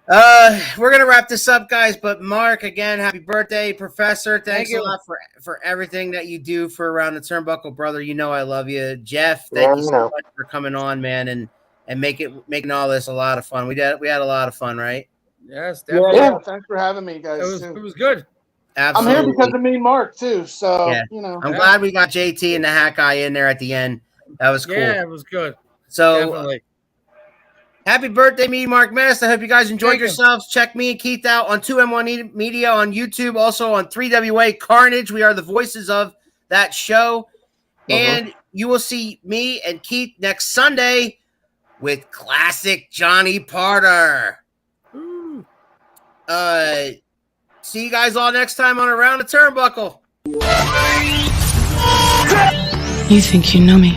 We're gonna wrap this up, guys. But Mark, again, happy birthday, Professor. Thanks a lot for everything that you do for Around the Turnbuckle, brother. You know I love you. Jeff, thank you so much for coming on, man, and making all this a lot of fun. We had a lot of fun, right? Yes, definitely. Yeah, thanks for having me, guys. It was good. Absolutely. I'm here because of me and Mark too. So I'm glad we got JT and the Hack Guy in there at the end. That was cool. Yeah, it was good. So definitely. Happy birthday, me, Mark Mest. I hope you guys enjoyed yourselves. Check me and Keith out on 2M1 Media on YouTube, also on 3WA Carnage. We are the voices of that show. And you will see me and Keith next Sunday with classic Johnny Parter. See you guys all next time on Around the Turnbuckle. You think you know me?